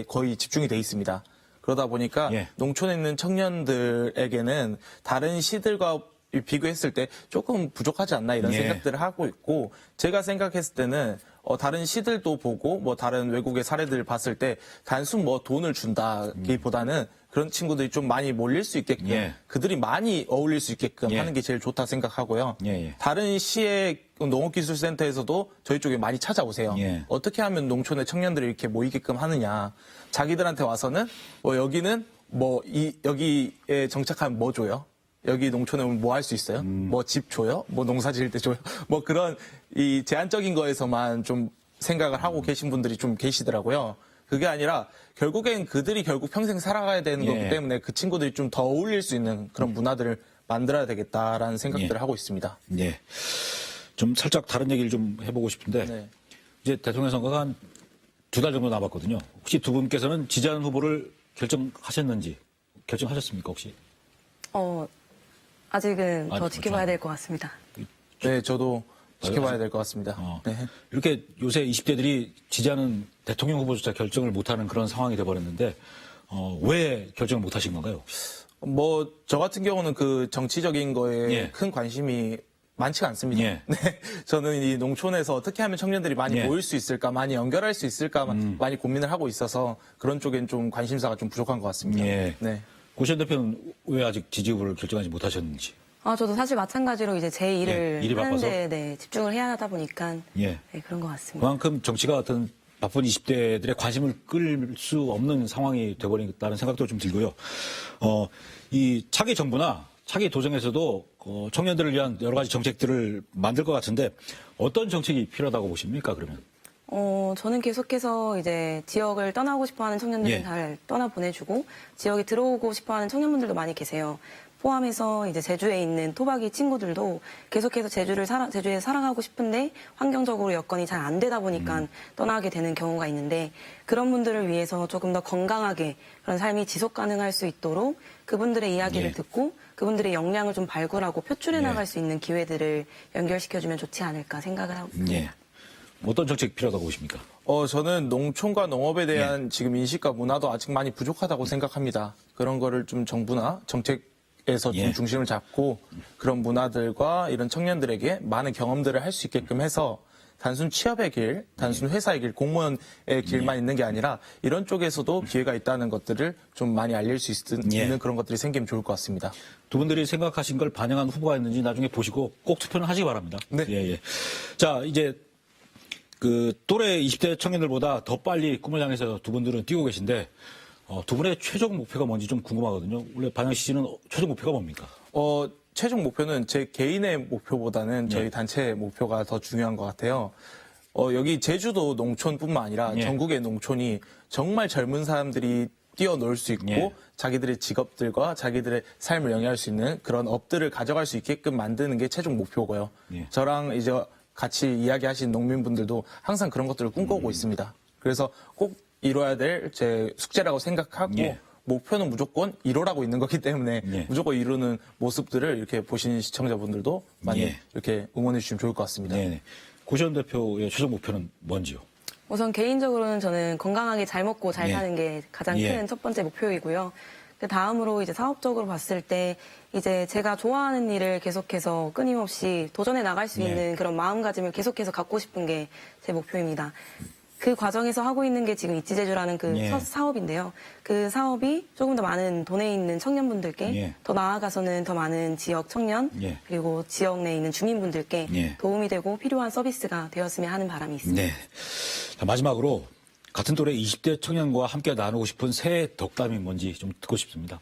거의 집중이 돼 있습니다. 그러다 보니까 예. 농촌에 있는 청년들에게는 다른 시들과 비교했을 때 조금 부족하지 않나 이런 예. 생각들을 하고 있고 제가 생각했을 때는 다른 시들도 보고 뭐 다른 외국의 사례들을 봤을 때 단순 뭐 돈을 준다기보다는 그런 친구들이 좀 많이 몰릴 수 있게끔 예. 그들이 많이 어울릴 수 있게끔 예. 하는 게 제일 좋다 생각하고요. 예, 예. 다른 시의 농업기술센터에서도 저희 쪽에 많이 찾아오세요. 예. 어떻게 하면 농촌의 청년들이 이렇게 모이게끔 하느냐. 자기들한테 와서는 뭐 여기는 뭐 여기에 정착하면 뭐 줘요? 여기 농촌에 오면 뭐 할 수 있어요? 뭐 집 줘요? 뭐 농사 지을 때 줘요? 뭐 그런 이 제한적인 거에서만 좀 생각을 하고 계신 분들이 좀 계시더라고요. 그게 아니라 결국엔 그들이 결국 평생 살아가야 되는 예. 거기 때문에 그 친구들이 좀 더 어울릴 수 있는 그런 문화들을 만들어야 되겠다라는 생각들을 예. 하고 있습니다. 예. 좀 살짝 다른 얘기를 좀 해보고 싶은데 네. 이제 대통령 선거가 한 2달 정도 남았거든요. 혹시 두 분께서는 지지하는 후보를 결정하셨는지 결정하셨습니까 혹시? 아직은 더 아직 지켜봐야 그렇죠. 될 것 같습니다. 네, 저도 지켜봐야 될 것 같습니다. 네. 이렇게 요새 20대들이 지지하는 대통령 후보조차 결정을 못하는 그런 상황이 돼버렸는데 왜 결정을 못하신 건가요? 뭐 저 같은 경우는 그 정치적인 거에 예. 큰 관심이 많지가 않습니다. 예. 네, 저는 이 농촌에서 어떻게 하면 청년들이 많이 예. 모일 수 있을까, 많이 연결할 수 있을까 많이 고민을 하고 있어서 그런 쪽엔 좀 관심사가 좀 부족한 것 같습니다. 예. 네. 고시현 대표는 왜 아직 지지 후보를 결정하지 못하셨는지? 저도 사실 마찬가지로 이제 제 일을 일이 바빠서? 하는데 집중을 해야 하다 보니까 예. 네, 그런 것 같습니다. 그만큼 정치가 어떤 바쁜 20대들의 관심을 끌 수 없는 상황이 돼버린다는 생각도 좀 들고요. 이 차기 정부나 차기 도정에서도 청년들을 위한 여러 가지 정책들을 만들 것 같은데 어떤 정책이 필요하다고 보십니까, 그러면? 저는 계속해서 이제 지역을 떠나고 싶어 하는 청년들은 예. 잘 떠나 보내주고 지역에 들어오고 싶어 하는 청년분들도 많이 계세요. 포함해서 이제 제주에 있는 토박이 친구들도 계속해서 제주에 살아가고 싶은데 환경적으로 여건이 잘 안 되다 보니까 떠나게 되는 경우가 있는데 그런 분들을 위해서 조금 더 건강하게 그런 삶이 지속 가능할 수 있도록 그분들의 이야기를 예. 듣고 그분들의 역량을 좀 발굴하고 표출해 예. 나갈 수 있는 기회들을 연결시켜주면 좋지 않을까 생각을 하고 있습니다. 예. 어떤 정책이 필요하다고 보십니까? 저는 농촌과 농업에 대한 지금 인식과 문화도 아직 많이 부족하다고 생각합니다. 그런 거를 좀 정부나 정책에서 예. 좀 중심을 잡고 그런 문화들과 이런 청년들에게 많은 경험들을 할 수 있게끔 해서 단순 취업의 길, 단순 회사의 길, 공무원의 길만 있는 게 아니라 이런 쪽에서도 기회가 있다는 것들을 좀 많이 알릴 수 있는 그런 것들이 생기면 좋을 것 같습니다. 두 분들이 생각하신 걸 반영한 후보가 있는지 나중에 보시고 꼭 투표는 하시기 바랍니다. 네. 예, 예. 자, 이제 그 또래 20대 청년들보다 더 빨리 꿈을 향해서 두 분들은 뛰고 계신데 두 분의 최종 목표가 뭔지 좀 궁금하거든요. 원래 반영시 씨는 최종 목표가 뭡니까? 최종 목표는 제 개인의 목표보다는 저희 예. 단체의 목표가 더 중요한 것 같아요. 여기 제주도 농촌뿐만 아니라 예. 전국의 농촌이 정말 젊은 사람들이 뛰어놀 수 있고 예. 자기들의 직업들과 자기들의 삶을 영위할 수 있는 그런 업들을 가져갈 수 있게끔 만드는 게 최종 목표고요. 예. 저랑 이제 같이 이야기하신 농민분들도 항상 그런 것들을 꿈꾸고 있습니다. 그래서 꼭 이뤄야 될 제 숙제라고 생각하고 예. 목표는 무조건 이루라고 있는 거기 때문에 예. 무조건 이루는 모습들을 이렇게 보시는 시청자분들도 많이 예. 이렇게 응원해 주시면 좋을 것 같습니다. 네. 고시현 대표의 최종 목표는 뭔지요? 우선 개인적으로는 저는 건강하게 잘 먹고 잘 예. 사는 게 가장 예. 큰 첫 번째 목표이고요. 그 다음으로 이제 사업적으로 봤을 때 이제 제가 좋아하는 일을 계속해서 끊임없이 도전해 나갈 수 예. 있는 그런 마음가짐을 계속해서 갖고 싶은 게 제 목표입니다. 그 과정에서 하고 있는 게 지금 이치제주라는 그 예. 사업인데요. 그 사업이 조금 더 많은 돈에 있는 청년분들께 예. 더 나아가서는 더 많은 지역 청년 예. 그리고 지역 내에 있는 주민분들께 예. 도움이 되고 필요한 서비스가 되었으면 하는 바람이 있습니다. 네. 자, 마지막으로 같은 또래 20대 청년과 함께 나누고 싶은 새해 덕담이 뭔지 좀 듣고 싶습니다.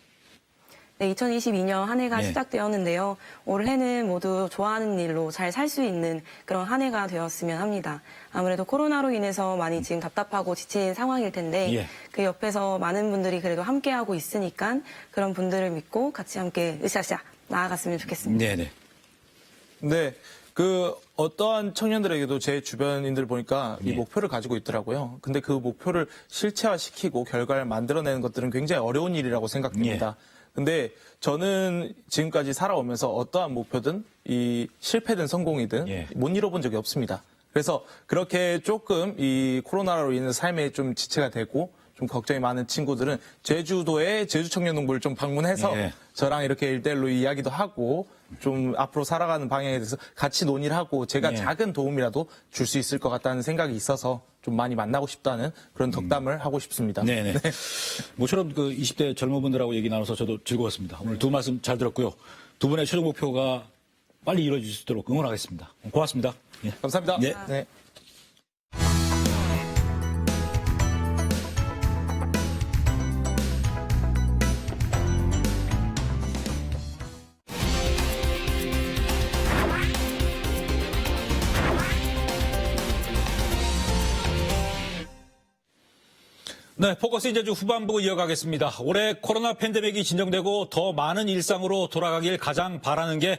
네, 2022년 한 해가 네. 시작되었는데요. 올해는 모두 좋아하는 일로 잘 살 수 있는 그런 한 해가 되었으면 합니다. 아무래도 코로나로 인해서 많이 지금 답답하고 지친 상황일 텐데 예. 그 옆에서 많은 분들이 그래도 함께하고 있으니까 그런 분들을 믿고 같이 함께 으쌰으쌰 나아갔으면 좋겠습니다. 네네. 네. 어떠한 청년들에게도 제 주변인들 보니까 이 예. 목표를 가지고 있더라고요. 근데 그 목표를 실체화시키고 결과를 만들어내는 것들은 굉장히 어려운 일이라고 생각됩니다. 근데 저는 지금까지 살아오면서 어떠한 목표든 이 실패든 성공이든 예. 못 이뤄본 적이 없습니다. 그래서 그렇게 조금 이 코로나로 인해서 삶에 좀 지체가 되고 좀 걱정이 많은 친구들은 제주도의 제주 청년농부를 좀 방문해서 예. 저랑 이렇게 1대1로 이야기도 하고 좀 앞으로 살아가는 방향에 대해서 같이 논의를 하고 제가 예. 작은 도움이라도 줄 수 있을 것 같다는 생각이 있어서 좀 많이 만나고 싶다는 그런 덕담을 하고 싶습니다. 네네. 모처럼 그 20대 젊은 분들하고 얘기 나눠서 저도 즐거웠습니다. 오늘 두 말씀 잘 들었고요. 두 분의 최종 목표가 빨리 이루어질 수 있도록 응원하겠습니다. 고맙습니다. 예. 감사합니다. 예. 네. 네, 포커스 인제주 후반부 이어가겠습니다. 올해 코로나 팬데믹이 진정되고 더 많은 일상으로 돌아가길 가장 바라는 게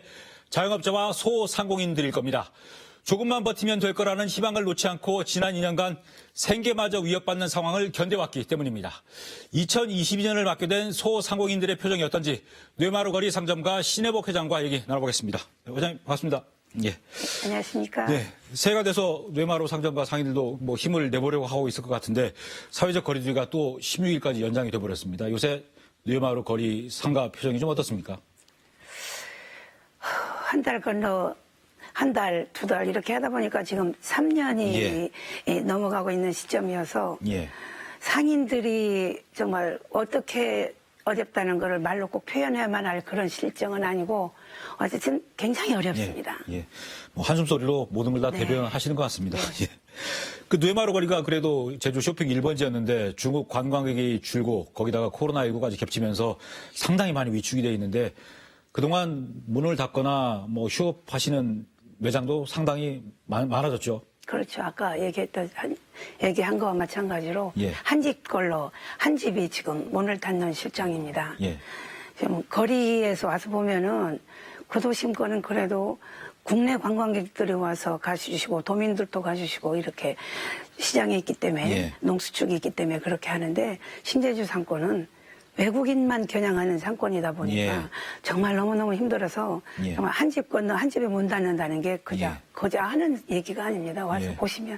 자영업자와 소상공인들일 겁니다. 조금만 버티면 될 거라는 희망을 놓지 않고 지난 2년간 생계마저 위협받는 상황을 견뎌왔기 때문입니다. 2022년을 맞게 된 소상공인들의 표정이 어떤지 뇌마루 거리 상점가 신혜복 회장과 얘기 나눠보겠습니다. 회장님 반갑습니다. 예. 안녕하십니까. 네, 새해가 돼서 뇌마루 상점가 상인들도 뭐 힘을 내보려고 하고 있을 것 같은데 사회적 거리두기가 또 16일까지 연장이 돼버렸습니다. 요새 뇌마루 거리 상가 표정이 좀 어떻습니까? 한 달 건너 한 달, 두 달 이렇게 하다 보니까 지금 3년이 넘어가고 있는 시점이어서 예. 상인들이 정말 어떻게 어렵다는 것을 말로 꼭 표현해야만 할 그런 실정은 아니고 어쨌든 굉장히 어렵습니다. 예. 뭐 한숨소리로 모든 걸 다 네. 대변하시는 것 같습니다. 예. 그 뇌마루 거리가 그래도 제주 쇼핑 1번지였는데 중국 관광객이 줄고 거기다가 코로나19까지 겹치면서 상당히 많이 위축이 돼 있는데 그동안 문을 닫거나 뭐 휴업하시는 매장도 상당히 많아졌죠. 그렇죠. 아까 얘기한 거와 마찬가지로 예. 한 집 걸로 한 집이 지금 문을 닫는 실정입니다. 예. 지금 거리에서 와서 보면은 그 도심권은 그래도 국내 관광객들이 와서 가주시고 도민들도 가주시고 이렇게 시장에 있기 때문에 예. 농수축이 있기 때문에 그렇게 하는데 신제주 상권은 외국인만 겨냥하는 상권이다 보니까 예. 정말 너무너무 힘들어서 예. 정말 한 집 건너 한 집에 문 닫는다는 게 예. 그저 하는 얘기가 아닙니다. 와서 예. 보시면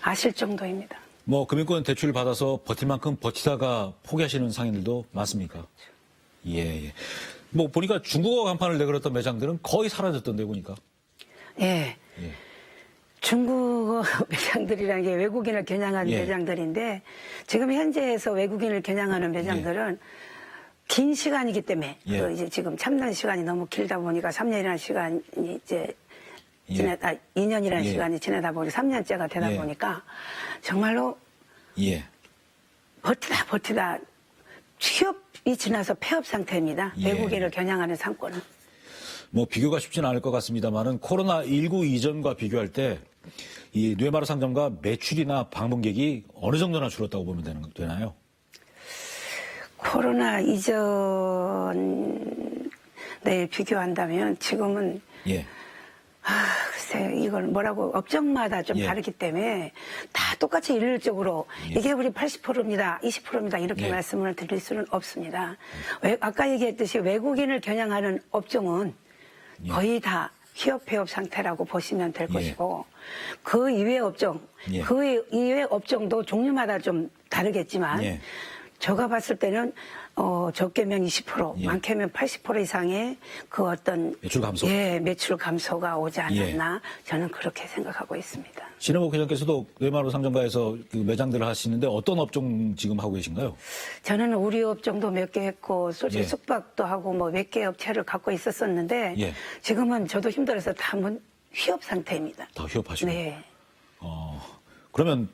아실 정도입니다. 뭐 금융권 대출 받아서 버틸 만큼 버티다가 포기하시는 상인들도 많습니까? 예, 예. 뭐 보니까 중국어 간판을 내걸었던 매장들은 거의 사라졌던데 보니까. 예. 예. 중국어 매장들이라는 게 외국인을 겨냥한 예. 매장들인데 지금 현재에서 외국인을 겨냥하는 매장들은 긴 시간이기 때문에 예. 그 이제 지금 참는 시간이 너무 길다 보니까 3년이라는 시간이 이제 예. 2년이라는 예. 시간이 지나다 보니 3년째가 되다 예. 보니까 정말로 예. 버티다 취업이 지나서 폐업 상태입니다. 예. 외국인을 겨냥하는 상권은. 뭐 비교가 쉽지는 않을 것 같습니다만은 코로나19 이전과 비교할 때 이 뇌마루 상점가 매출이나 방문객이 어느 정도나 줄었다고 보면 되나요? 코로나 이전에 비교한다면 지금은 예. 글쎄요, 이걸 뭐라고 업종마다 좀 예. 다르기 때문에 다 똑같이 일률적으로 이게 우리 80%입니다, 20%입니다 이렇게 예. 말씀을 드릴 수는 없습니다. 아까 얘기했듯이 외국인을 겨냥하는 업종은 거의 다 휴업 폐업 상태라고 보시면 될 예. 것이고 그 이외 업종, 예. 그 이외 업종도 종류마다 좀 다르겠지만 예. 제가 봤을 때는 적게면 20%, 예. 많게면 80% 이상의 그 어떤 매출 감소? 예, 매출 감소가 오지 않았나 저는 그렇게 생각하고 있습니다. 신혜복 회장께서도 뇌마루 상점가에서 그 매장들을 하시는데 어떤 업종 지금 하고 계신가요? 저는 우리 업종도 몇 개 했고 예. 숙박도 하고 뭐 몇 개 업체를 갖고 있었었는데 예. 지금은 저도 힘들어서 다 휴업 상태입니다. 다 휴업하시고. 네. 그러면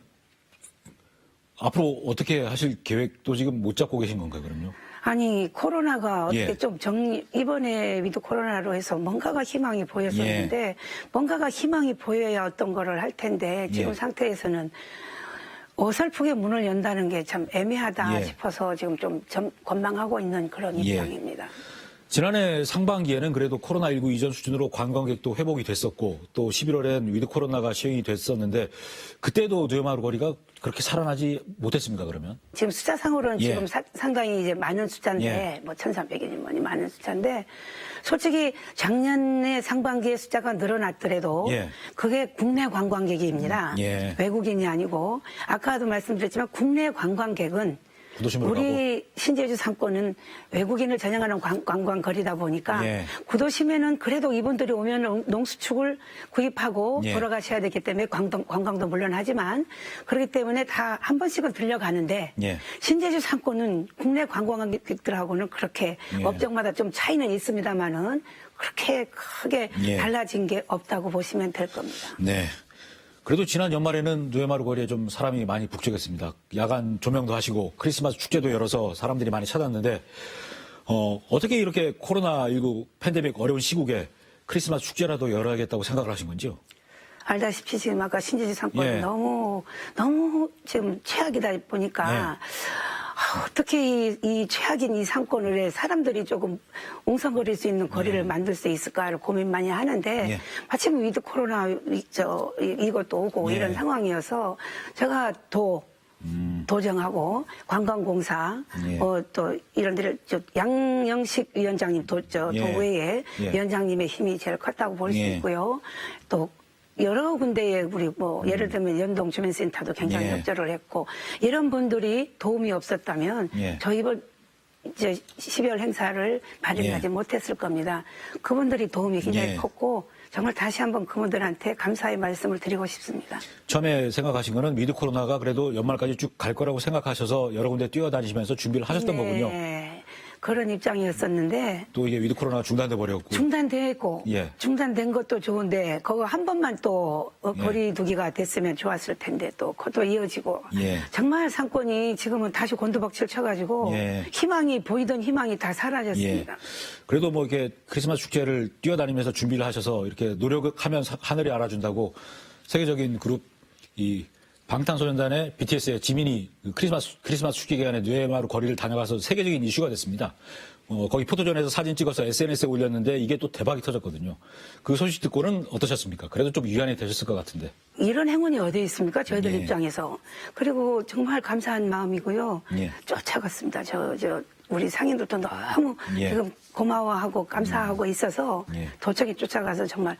앞으로 어떻게 하실 계획도 지금 못 잡고 계신 건가요, 그럼요? 아니 코로나가 어떻게 예. 좀 이번에 위드 코로나로 해서 뭔가가 희망이 보였었는데 뭔가가 희망이 보여야 어떤 거를 할 텐데 지금 예. 상태에서는 어설프게 문을 연다는 게 참 애매하다 예. 싶어서 지금 좀 건망하고 있는 그런 예. 입장입니다. 지난해 상반기에는 그래도 코로나19 이전 수준으로 관광객도 회복이 됐었고 또 11월엔 위드 코로나가 시행이 됐었는데 그때도 뇌마루 거리가 그렇게 살아나지 못했습니까, 그러면? 지금 숫자상으로는 예. 지금 상당히 이제 많은 숫자인데, 예. 뭐 1,300이니 뭐니 많은 숫자인데, 솔직히 작년에 상반기에 숫자가 늘어났더라도, 예. 그게 국내 관광객입니다. 예. 외국인이 아니고, 아까도 말씀드렸지만 국내 관광객은 구도심으로 우리 신제주 상권은 외국인을 전향하는 관광거리다 보니까 예. 구도심에는 그래도 이분들이 오면 농수축을 구입하고 예. 돌아가셔야 되기 때문에 관광도 물론 하지만 그렇기 때문에 다 한 번씩은 들려가는데 예. 신제주 상권은 국내 관광객들하고는 그렇게 예. 업종마다 좀 차이는 있습니다만은 그렇게 크게 예. 달라진 게 없다고 보시면 될 겁니다. 네. 그래도 지난 연말에는 누에마루 거리에 좀 사람이 많이 북적했습니다. 야간 조명도 하시고 크리스마스 축제도 열어서 사람들이 많이 찾았는데 어떻게 이렇게 코로나19 팬데믹 어려운 시국에 크리스마스 축제라도 열어야겠다고 생각을 하신 건지요? 알다시피 지금 아까 신제주 상권이 예. 너무 지금 최악이다 보니까 어떻게 이 최악인 이 상권을 왜 사람들이 조금 웅성거릴 수 있는 거리를 만들 수 있을까를 고민 많이 하는데 예. 마침 위드 코로나 이것도 오고 예. 이런 상황이어서 제가 도정하고 관광공사 예. 또 이런 데를 양영식 위원장님 도외에 예. 위원장님의 힘이 제일 컸다고 볼 수 예. 있고요. 또 여러 군데에 우리 예를 들면 연동 주민센터도 굉장히 예. 협조를 했고 이런 분들이 도움이 없었다면 예. 저희 이제 12월 행사를 발행하지 예. 못했을 겁니다. 그분들이 도움이 굉장히 예. 컸고 정말 다시 한번 그분들한테 감사의 말씀을 드리고 싶습니다. 처음에 생각하신 거는 위드 코로나가 그래도 연말까지 쭉 갈 거라고 생각하셔서 여러 군데 뛰어다니시면서 준비를 하셨던 거군요. 네, 그런 입장이었었는데 또 이게 위드 코로나가 중단돼 버렸고. 중단되고 예. 중단된 것도 좋은데 그거 한 번만 또 예. 거리두기가 됐으면 좋았을 텐데 또 그것도 이어지고 예. 정말 상권이 지금은 다시 곤두박질 쳐가지고 예. 희망이 보이던 희망이 다 사라졌습니다. 예. 그래도 뭐 이렇게 크리스마스 축제를 뛰어다니면서 준비를 하셔서 이렇게 노력하면 하늘이 알아준다고 세계적인 그룹 이 방탄소년단의 BTS의 지민이 크리스마스 축제 기간에 누에마루 거리를 다녀가서 세계적인 이슈가 됐습니다. 거기 포토존에서 사진 찍어서 SNS에 올렸는데 이게 또 대박이 터졌거든요. 그 소식 듣고는 어떠셨습니까? 그래도 좀 위안이 되셨을 것 같은데. 이런 행운이 어디 있습니까? 저희들 예. 입장에서. 그리고 정말 감사한 마음이고요. 예. 쫓아갔습니다. 우리 상인들도 너무 예. 지금 고마워하고 감사하고 있어서 예. 도청에 쫓아가서 정말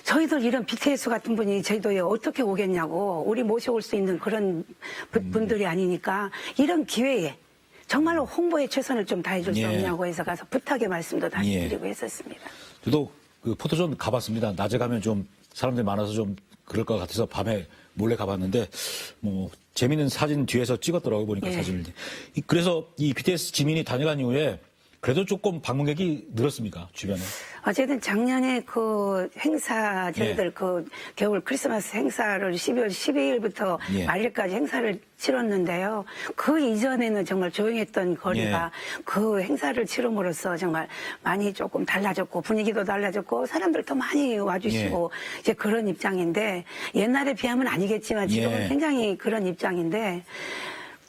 저희들 이런 BTS 같은 분이 저희도 어떻게 오겠냐고 우리 모셔올 수 있는 그런 분들이 아니니까 이런 기회에 정말로 홍보에 최선을 좀 다해줄 수 예. 없냐고 해서 가서 부탁의 말씀도 다시 예. 드리고 했었습니다. 저도 그 포토존 가봤습니다. 낮에 가면 좀 사람들이 많아서 좀 그럴 것 같아서 밤에 몰래 가봤는데 뭐 재밌는 사진 뒤에서 찍었더라고요. 보니까 예. 사진을. 그래서 이 BTS 지민이 다녀간 이후에 그래도 조금 방문객이 늘었습니까? 주변에. 어쨌든 작년에 그 행사 저희들 예. 그 겨울 크리스마스 행사를 12월 12일부터 예. 말일까지 행사를 치렀는데요. 그 이전에는 정말 조용했던 거리가 예. 그 행사를 치름으로써 정말 많이 조금 달라졌고 분위기도 달라졌고 사람들도 많이 와주시고 이제 그런 입장인데 옛날에 비하면 아니겠지만 지금은 예. 굉장히 그런 입장인데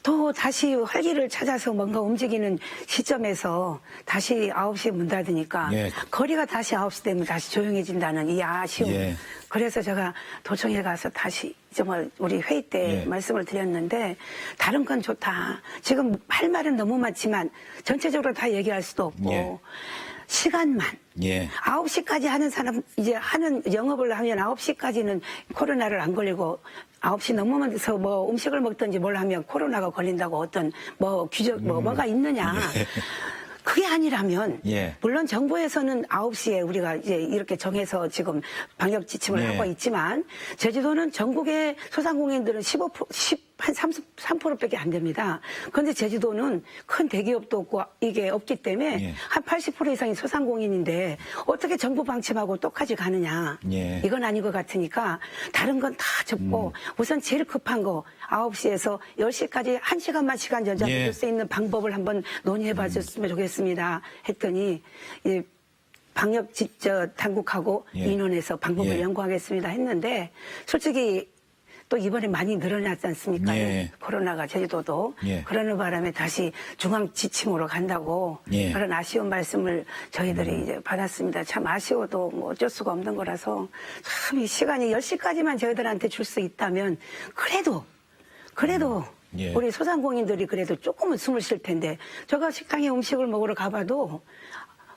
또 다시 활기를 찾아서 뭔가 움직이는 시점에서 다시 9시에 문 닫으니까 예. 거리가 다시 9시 되면 다시 조용해진다는 이 아쉬움. 예. 그래서 제가 도청에 가서 다시 정말 우리 회의 때 예. 말씀을 드렸는데 다른 건 좋다. 지금 할 말은 너무 많지만 전체적으로 다 얘기할 수도 없고 예. 시간만. 예. 9시까지 하는 사람, 이제 영업을 하면 9시까지는 코로나를 안 걸리고 9시 넘으면서 뭐 음식을 먹든지 뭘 하면 코로나가 걸린다고 어떤 뭐 뭐가 있느냐. 그게 아니라면 예. 물론 정부에서는 9시에 우리가 이제 이렇게 정해서 지금 방역 지침을 예. 하고 있지만 제주도는 전국의 소상공인들은 한 33%밖에 안 됩니다. 그런데 제주도는 큰 대기업도 없고 이게 없기 때문에 예. 한 80% 이상이 소상공인인데 어떻게 정부 방침하고 똑같이 가느냐. 예. 이건 아닌 것 같으니까 다른 건 다 접고 우선 제일 급한 거 9시에서 10시까지 1시간만 시간 연장해 예. 줄 수 있는 방법을 한번 논의해 봐줬으면 좋겠습니다. 했더니 방역 당국하고 예. 의논해서 방법을 예. 연구하겠습니다 했는데 솔직히 또 이번에 많이 늘어났지 않습니까? 예. 코로나가 제주도도 예. 그러는 바람에 다시 중앙 지침으로 간다고 예. 그런 아쉬운 말씀을 저희들이 이제 받았습니다. 참 아쉬워도 뭐 어쩔 수가 없는 거라서 참 이 시간이 10시까지만 저희들한테 줄 수 있다면 그래도 그래도 예. 우리 소상공인들이 그래도 조금은 숨을 쉴 텐데 제가 식당에 음식을 먹으러 가봐도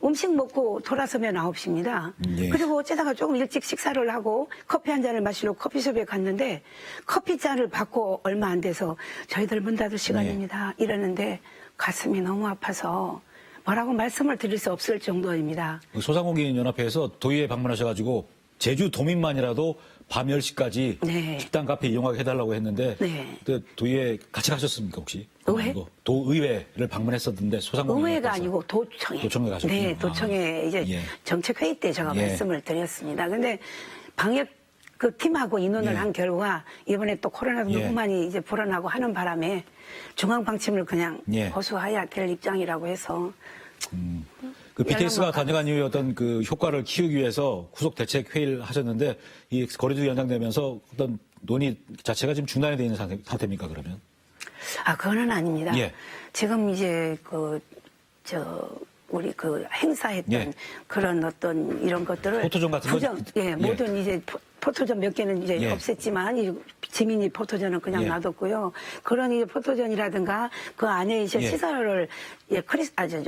음식 먹고 돌아서면 9시입니다. 예. 그리고 어쩌다가 조금 일찍 식사를 하고 커피 한 잔을 마시러 커피숍에 갔는데 커피 잔을 받고 얼마 안 돼서 저희들 문 닫을 시간입니다. 이러는데 가슴이 너무 아파서 뭐라고 말씀을 드릴 수 없을 정도입니다. 소상공인연합회에서 도의회 방문하셔가지고 제주 도민만이라도 밤 10시까지 네. 식당 카페 이용하게 해달라고 했는데 네. 그때 도의회 같이 가셨습니까 혹시? 의회? 아니고 도의회를 방문했었는데 소상공인 의회가 아니고 도청에. 도청에 가셨군요. 네, 도청에 이제 예. 정책회의 때 제가 예. 말씀을 드렸습니다. 근데 방역 그 팀하고 의논을 예. 한 결과 이번에 또 코로나도 예. 너무 많이 이제 불어나고 하는 바람에 중앙 방침을 그냥 예. 고수해야 될 입장이라고 해서 그 BTS가 연락만 다녀간 이후에 어떤 그 효과를 키우기 위해서 후속 대책 회의를 하셨는데 이 거리두기 연장되면서 어떤 논의 자체가 지금 중단이 되어 있는 상태입니까 그러면? 아 그거는 아닙니다. 예. 지금 이제 우리 그 행사했던 예. 그런 어떤 이런 것들을 포토존 같은 거? 예, 예. 모든 이제 포토존 몇 개는 이제 예. 없앴지만 이 지민이 포토존은 그냥 예. 놔뒀고요. 그런 이제 포토존이라든가 그 안에 이제 예. 시설을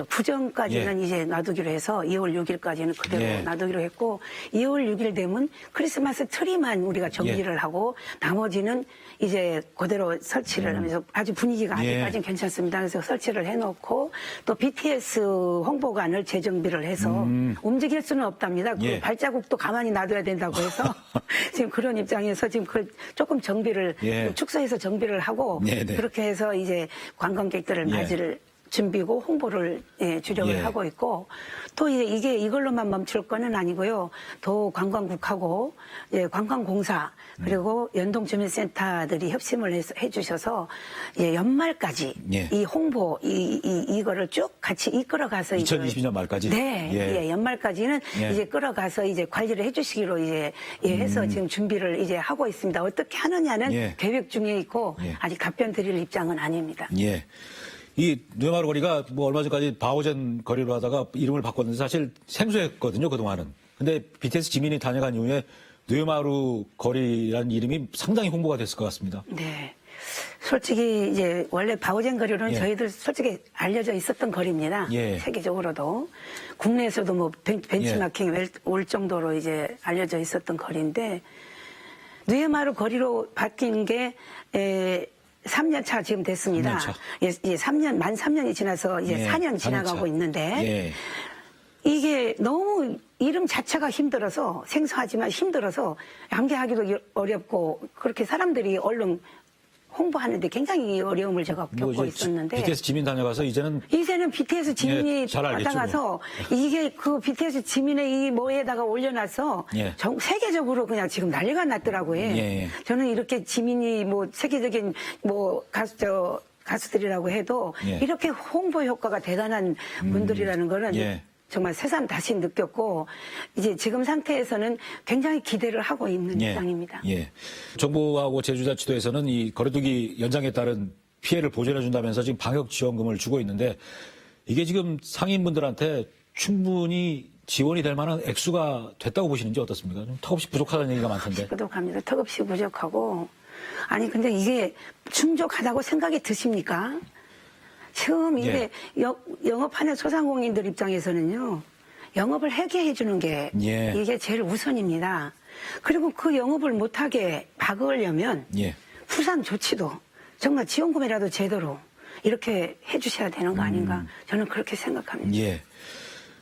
구정까지는 예. 이제 놔두기로 해서 2월 6일까지는 그대로 예. 놔두기로 했고 2월 6일 되면 크리스마스 트리만 우리가 정비를 예. 하고 나머지는 이제 그대로 설치를 하면서 아주 분위기가 예. 아직까지는 괜찮습니다. 그래서 설치를 해놓고 또 BTS 홍보관을 재정비를 해서 움직일 수는 없답니다. 그 예. 발자국도 가만히 놔둬야 된다고 해서 지금 그런 입장에서 지금 그 조금 정비를 예. 축소해서 정비를 하고 네네. 그렇게 해서 이제 관광객들을 예. 맞이를 준비고 홍보를 주력을 예. 하고 있고 또 이제 이게 이걸로만 멈출 거는 아니고요. 도 관광국하고 관광공사 그리고 연동주민센터들이 협심을 해주셔서 연말까지 예. 이 홍보 이거를 쭉 같이 이끌어가서 2022년 말까지? 네, 예. 연말까지는 예. 이제 끌어가서 이제 관리를 해주시기로 이제 해서 지금 준비를 이제 하고 있습니다. 어떻게 하느냐는 예. 계획 중에 있고 예. 아직 답변 드릴 입장은 아닙니다. 예. 이 뇌마루 거리가 뭐 얼마 전까지 바오젠 거리로 하다가 이름을 바꿨는데 사실 생소했거든요, 그동안은. 근데 BTS 지민이 다녀간 이후에 뇌마루 거리라는 이름이 상당히 홍보가 됐을 것 같습니다. 네. 솔직히 이제 원래 바오젠 거리로는 예. 저희들 솔직히 알려져 있었던 거리입니다. 예. 세계적으로도. 국내에서도 뭐 벤치마킹 올 정도로 이제 알려져 있었던 거리인데 뇌마루 거리로 바뀐 게 3년 차 지금 됐습니다. 3년 차. 예, 만 3년이 지나서 이제 예, 4년 4년 지나가고 차. 있는데 예. 이게 너무 이름 자체가 힘들어서 생소하지만 힘들어서 연계하기도 어렵고 그렇게 사람들이 얼른 홍보하는데 굉장히 어려움을 제가 겪고 이제 있었는데 BTS 지민 다녀가서 이제는 BTS 지민이 예, 잘 알겠죠, 받아가서 이게 그 BTS 지민의 이 뭐에다가 올려놔서 예. 세계적으로 그냥 지금 난리가 났더라고요. 예. 저는 이렇게 지민이 뭐 세계적인 뭐 가수들이라고 해도 예. 이렇게 홍보 효과가 대단한 분들이라는 거는 예. 정말 새삼 다시 느꼈고 이제 지금 상태에서는 굉장히 기대를 하고 있는 입장입니다. 예. 정부하고 제주자치도에서는 이 거리두기 연장에 따른 피해를 보전해 준다면서 지금 방역 지원금을 주고 있는데 이게 지금 상인분들한테 충분히 지원이 될 만한 액수가 됐다고 보시는지 어떻습니까? 좀 턱없이 부족하다는 얘기가 많던데. 부족합니다. 턱없이 부족하고 아니 근데 이게 충족하다고 생각이 드십니까? 지금 이게 영업하는 소상공인들 입장에서는요. 영업을 하게 해주는 게 예. 이게 제일 우선입니다. 그리고 그 영업을 못하게 막으려면 예. 후산 조치도 정말 지원금이라도 제대로 이렇게 해주셔야 되는 거 아닌가 저는 그렇게 생각합니다. 예.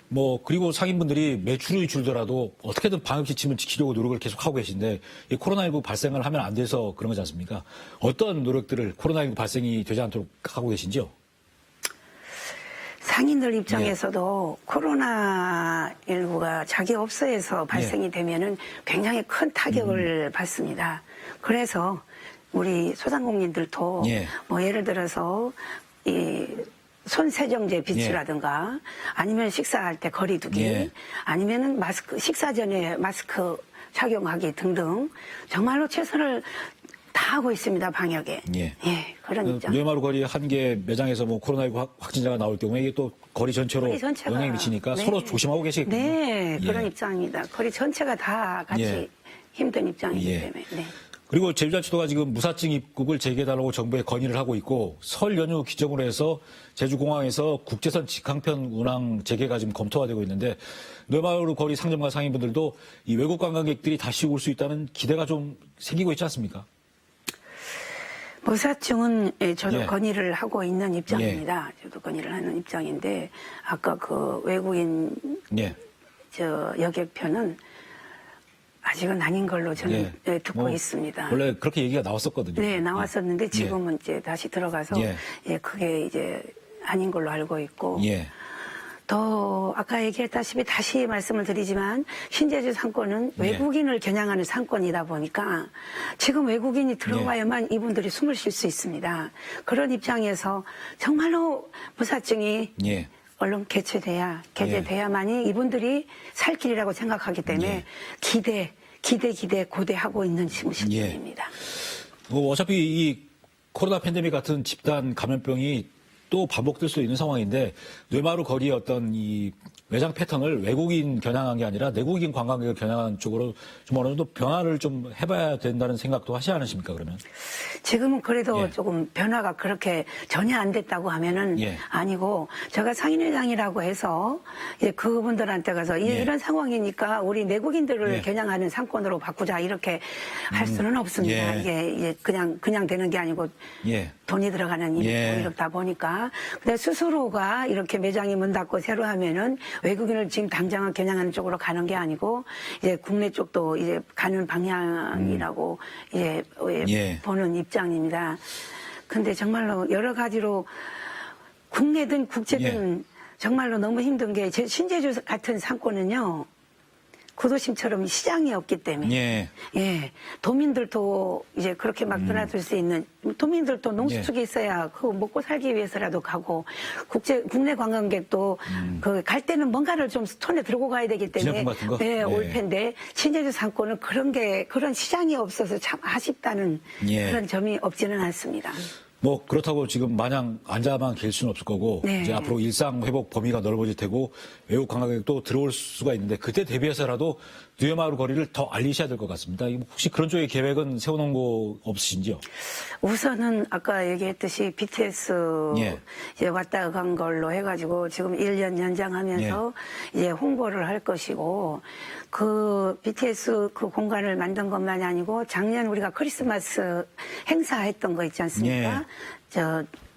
뭐 그리고 상인분들이 매출이 줄더라도 어떻게든 방역 지침을 지키려고 노력을 계속 하고 계신데 이 코로나19 발생을 하면 안 돼서 그런 거지 않습니까? 어떤 노력들을 코로나19 발생이 되지 않도록 하고 계신지요? 상인들 입장에서도 코로나19가 자기 업소에서 발생이 되면은 굉장히 큰 타격을 받습니다. 그래서 우리 소상공인들도 뭐 예를 들어서 이 손세정제 비치라든가 아니면 식사할 때 거리두기 아니면은 식사 전에 마스크 착용하기 등등 정말로 최선을 다하고 있습니다, 방역에. 그런 입장. 뇌마루 거리 한 개 매장에서 뭐 코로나19 확진자가 나올 경우에 이게 또 거리 전체로 영향이 미치니까 서로 조심하고 계시겠군요. 네, 그런 입장입니다. 거리 전체가 다 같이 힘든 입장이기 때문에. 네. 그리고 제주자치도가 지금 무사증 입국을 재개해달라고 정부에 건의를 하고 있고 설 연휴 기점으로 해서 제주공항에서 국제선 직항편 운항 재개가 지금 검토가 되고 있는데 뇌마루 거리 상점가 상인분들도 이 외국 관광객들이 다시 올 수 있다는 기대가 좀 생기고 있지 않습니까? 무사증은 저도 예. 건의를 하고 있는 입장입니다. 저도 건의를 하는 입장인데 아까 그 외국인 예. 여객편은 아직은 아닌 걸로 저는 예. 듣고 있습니다. 원래 그렇게 얘기가 나왔었거든요. 네, 나왔었는데 지금은 이제 다시 들어가서 예. 그게 이제 아닌 걸로 알고 있고 예. 더 아까 얘기했다시피 다시 말씀을 드리지만 신제주 상권은 외국인을 겨냥하는 상권이다 보니까 지금 외국인이 들어와야만 이분들이 숨을 쉴 수 있습니다. 그런 입장에서 정말로 무사증이 예. 얼른 개최돼야만이 이분들이 살 길이라고 생각하기 때문에 기대 고대하고 있는 지금 시점입니다. 어차피 이 코로나 팬데믹 같은 집단 감염병이 또 반복될 수 있는 상황인데 뇌마루 거리의 어떤 이 매장 패턴을 외국인 겨냥한 게 아니라 내국인 관광객을 겨냥한 쪽으로 좀 어느 정도 변화를 좀 해봐야 된다는 생각도 하시지 않으십니까, 그러면? 지금은 그래도 예. 조금 변화가 그렇게 전혀 안 됐다고 하면은 예. 아니고 제가 상인회장이라고 해서 이제 그분들한테 가서 이런 상황이니까 우리 내국인들을 예. 겨냥하는 상권으로 바꾸자 이렇게 할 수는 없습니다. 예. 이게 그냥 되는 게 아니고 예. 돈이 들어가는 일이고 예. 이렇다 보니까 근데 스스로가 이렇게 매장이 문 닫고 새로 하면은 외국인을 지금 당장은 겨냥하는 쪽으로 가는 게 아니고 이제 국내 쪽도 이제 가는 방향이라고 이제 예. 보는 입장입니다. 근데 정말로 여러 가지로 국내든 국제든 정말로 너무 힘든 게 신제주 같은 상권은요. 구도심처럼 시장이 없기 때문에 도민들도 이제 그렇게 막 드나들 수 있는 도민들도 농수축이 있어야 그거 먹고 살기 위해서라도 가고 국내 관광객도 그 갈 때는 뭔가를 좀 손에 들고 가야 되기 때문에 기념품 같은 거? 올 텐데 신제주 상권은 그런 시장이 없어서 참 아쉽다는 그런 점이 없지는 않습니다. 뭐 그렇다고 지금 마냥 앉아만 계실 수는 없을 거고 이제 앞으로 일상 회복 범위가 넓어질 테고 외국 관광객도 들어올 수가 있는데 그때 대비해서라도 뇌마루 거리를 더 알리셔야 될 것 같습니다. 혹시 그런 쪽의 계획은 세워놓은 거 없으신지요? 우선은 아까 얘기했듯이 BTS 이제 왔다 간 걸로 해가지고 지금 1년 연장하면서 이제 홍보를 할 것이고 그 BTS 그 공간을 만든 것만이 아니고 작년 우리가 크리스마스 행사했던 거 있지 않습니까?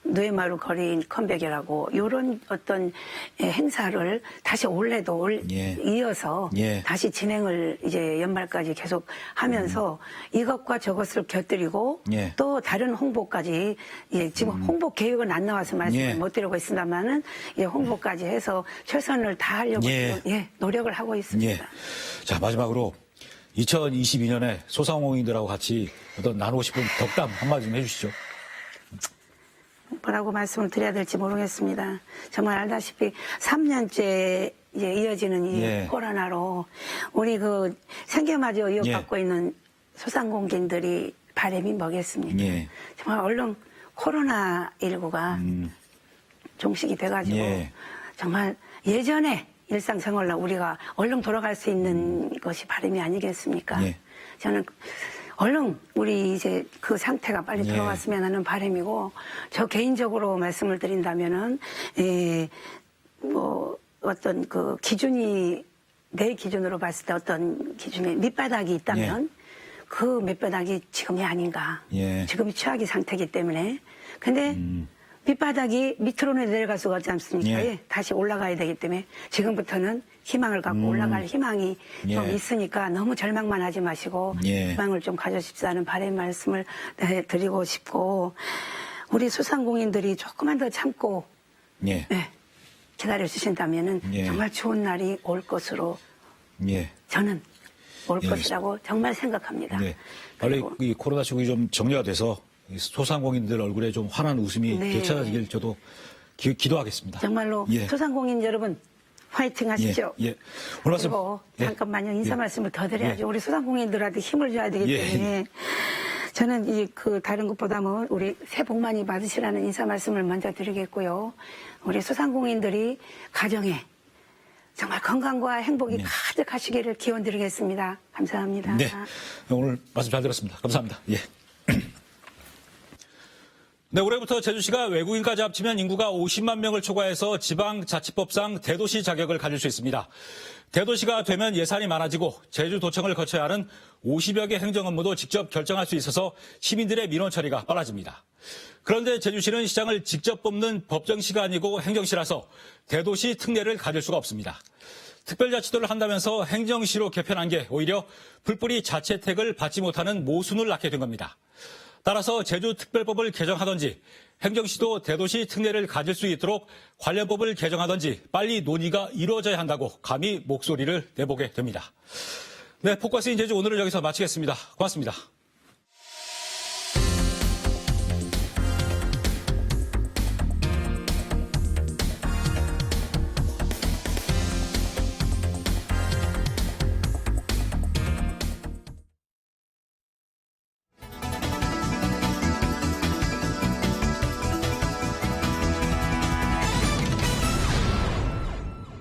뇌마루 거리 컴백이라고 이런 어떤 행사를 다시 올해도 이어서 다시 진행을 이제 연말까지 계속 하면서 이것과 저것을 곁들이고 또 다른 홍보까지 지금 홍보 계획은 안 나와서 말씀을 못 드리고 있습니다만은 홍보까지 해서 최선을 다하려고 노력을 하고 있습니다. 자, 마지막으로 2022년에 소상공인들하고 같이 어떤 나누고 싶은 덕담 한마디 좀 해주시죠. 뭐라고 말씀을 드려야 될지 모르겠습니다. 정말 알다시피 3년째 이제 이어지는 이 코로나로 우리 그 생계마저 이어받고 있는 소상공인들이 바람이 뭐겠습니까? 정말 얼른 코로나19가 종식이 돼가지고 정말 예전에 일상생활로 우리가 얼른 돌아갈 수 있는 것이 바람이 아니겠습니까? 저는 얼른 우리 이제 그 상태가 빨리 들어왔으면 하는 바람이고 저 개인적으로 말씀을 드린다면은 뭐 어떤 그 기준이 내 기준으로 봤을 때 어떤 기준에 밑바닥이 있다면 그 밑바닥이 지금이 아닌가. 지금이 최악의 상태이기 때문에 근데 밑바닥이 밑으로는 내려갈 수가 없지 않습니까? 다시 올라가야 되기 때문에 지금부터는 희망을 갖고 올라갈 희망이 좀 있으니까 너무 절망만 하지 마시고 희망을 좀 가져십시오는 바람의 말씀을 드리고 싶고 우리 소상공인들이 조금만 더 참고 기다려주신다면은 정말 좋은 날이 올 것으로 저는 올 것이라고 정말 생각합니다. 빨리 이 코로나 시국이 좀 정리가 돼서 소상공인들 얼굴에 좀 환한 웃음이 되찾아지길 저도 기도하겠습니다. 정말로 소상공인 여러분 화이팅 하시죠. 오늘 말씀 그리고 잠깐만요. 인사 말씀을 더 드려야죠. 우리 소상공인들한테 힘을 줘야 되기 때문에 저는 그 다른 것보다는 우리 새해 복 많이 받으시라는 인사 말씀을 먼저 드리겠고요. 우리 소상공인들이 가정에 정말 건강과 행복이 가득하시기를 기원드리겠습니다. 감사합니다. 네. 오늘 말씀 잘 들었습니다. 감사합니다. 예. 네, 올해부터 제주시가 외국인까지 합치면 인구가 50만 명을 초과해서 지방자치법상 대도시 자격을 가질 수 있습니다. 대도시가 되면 예산이 많아지고 제주도청을 거쳐야 하는 50여 개 행정 업무도 직접 결정할 수 있어서 시민들의 민원 처리가 빨라집니다. 그런데 제주시는 시장을 직접 뽑는 법정시가 아니고 행정시라서 대도시 특례를 가질 수가 없습니다. 특별자치도를 한다면서 행정시로 개편한 게 오히려 풀뿌리 자치 혜택을 받지 못하는 모순을 낳게 된 겁니다. 따라서 제주특별법을 개정하든지 행정시도 대도시 특례를 가질 수 있도록 관련법을 개정하든지 빨리 논의가 이루어져야 한다고 감히 목소리를 내보게 됩니다. 네, 포커스인 제주 오늘은 여기서 마치겠습니다. 고맙습니다.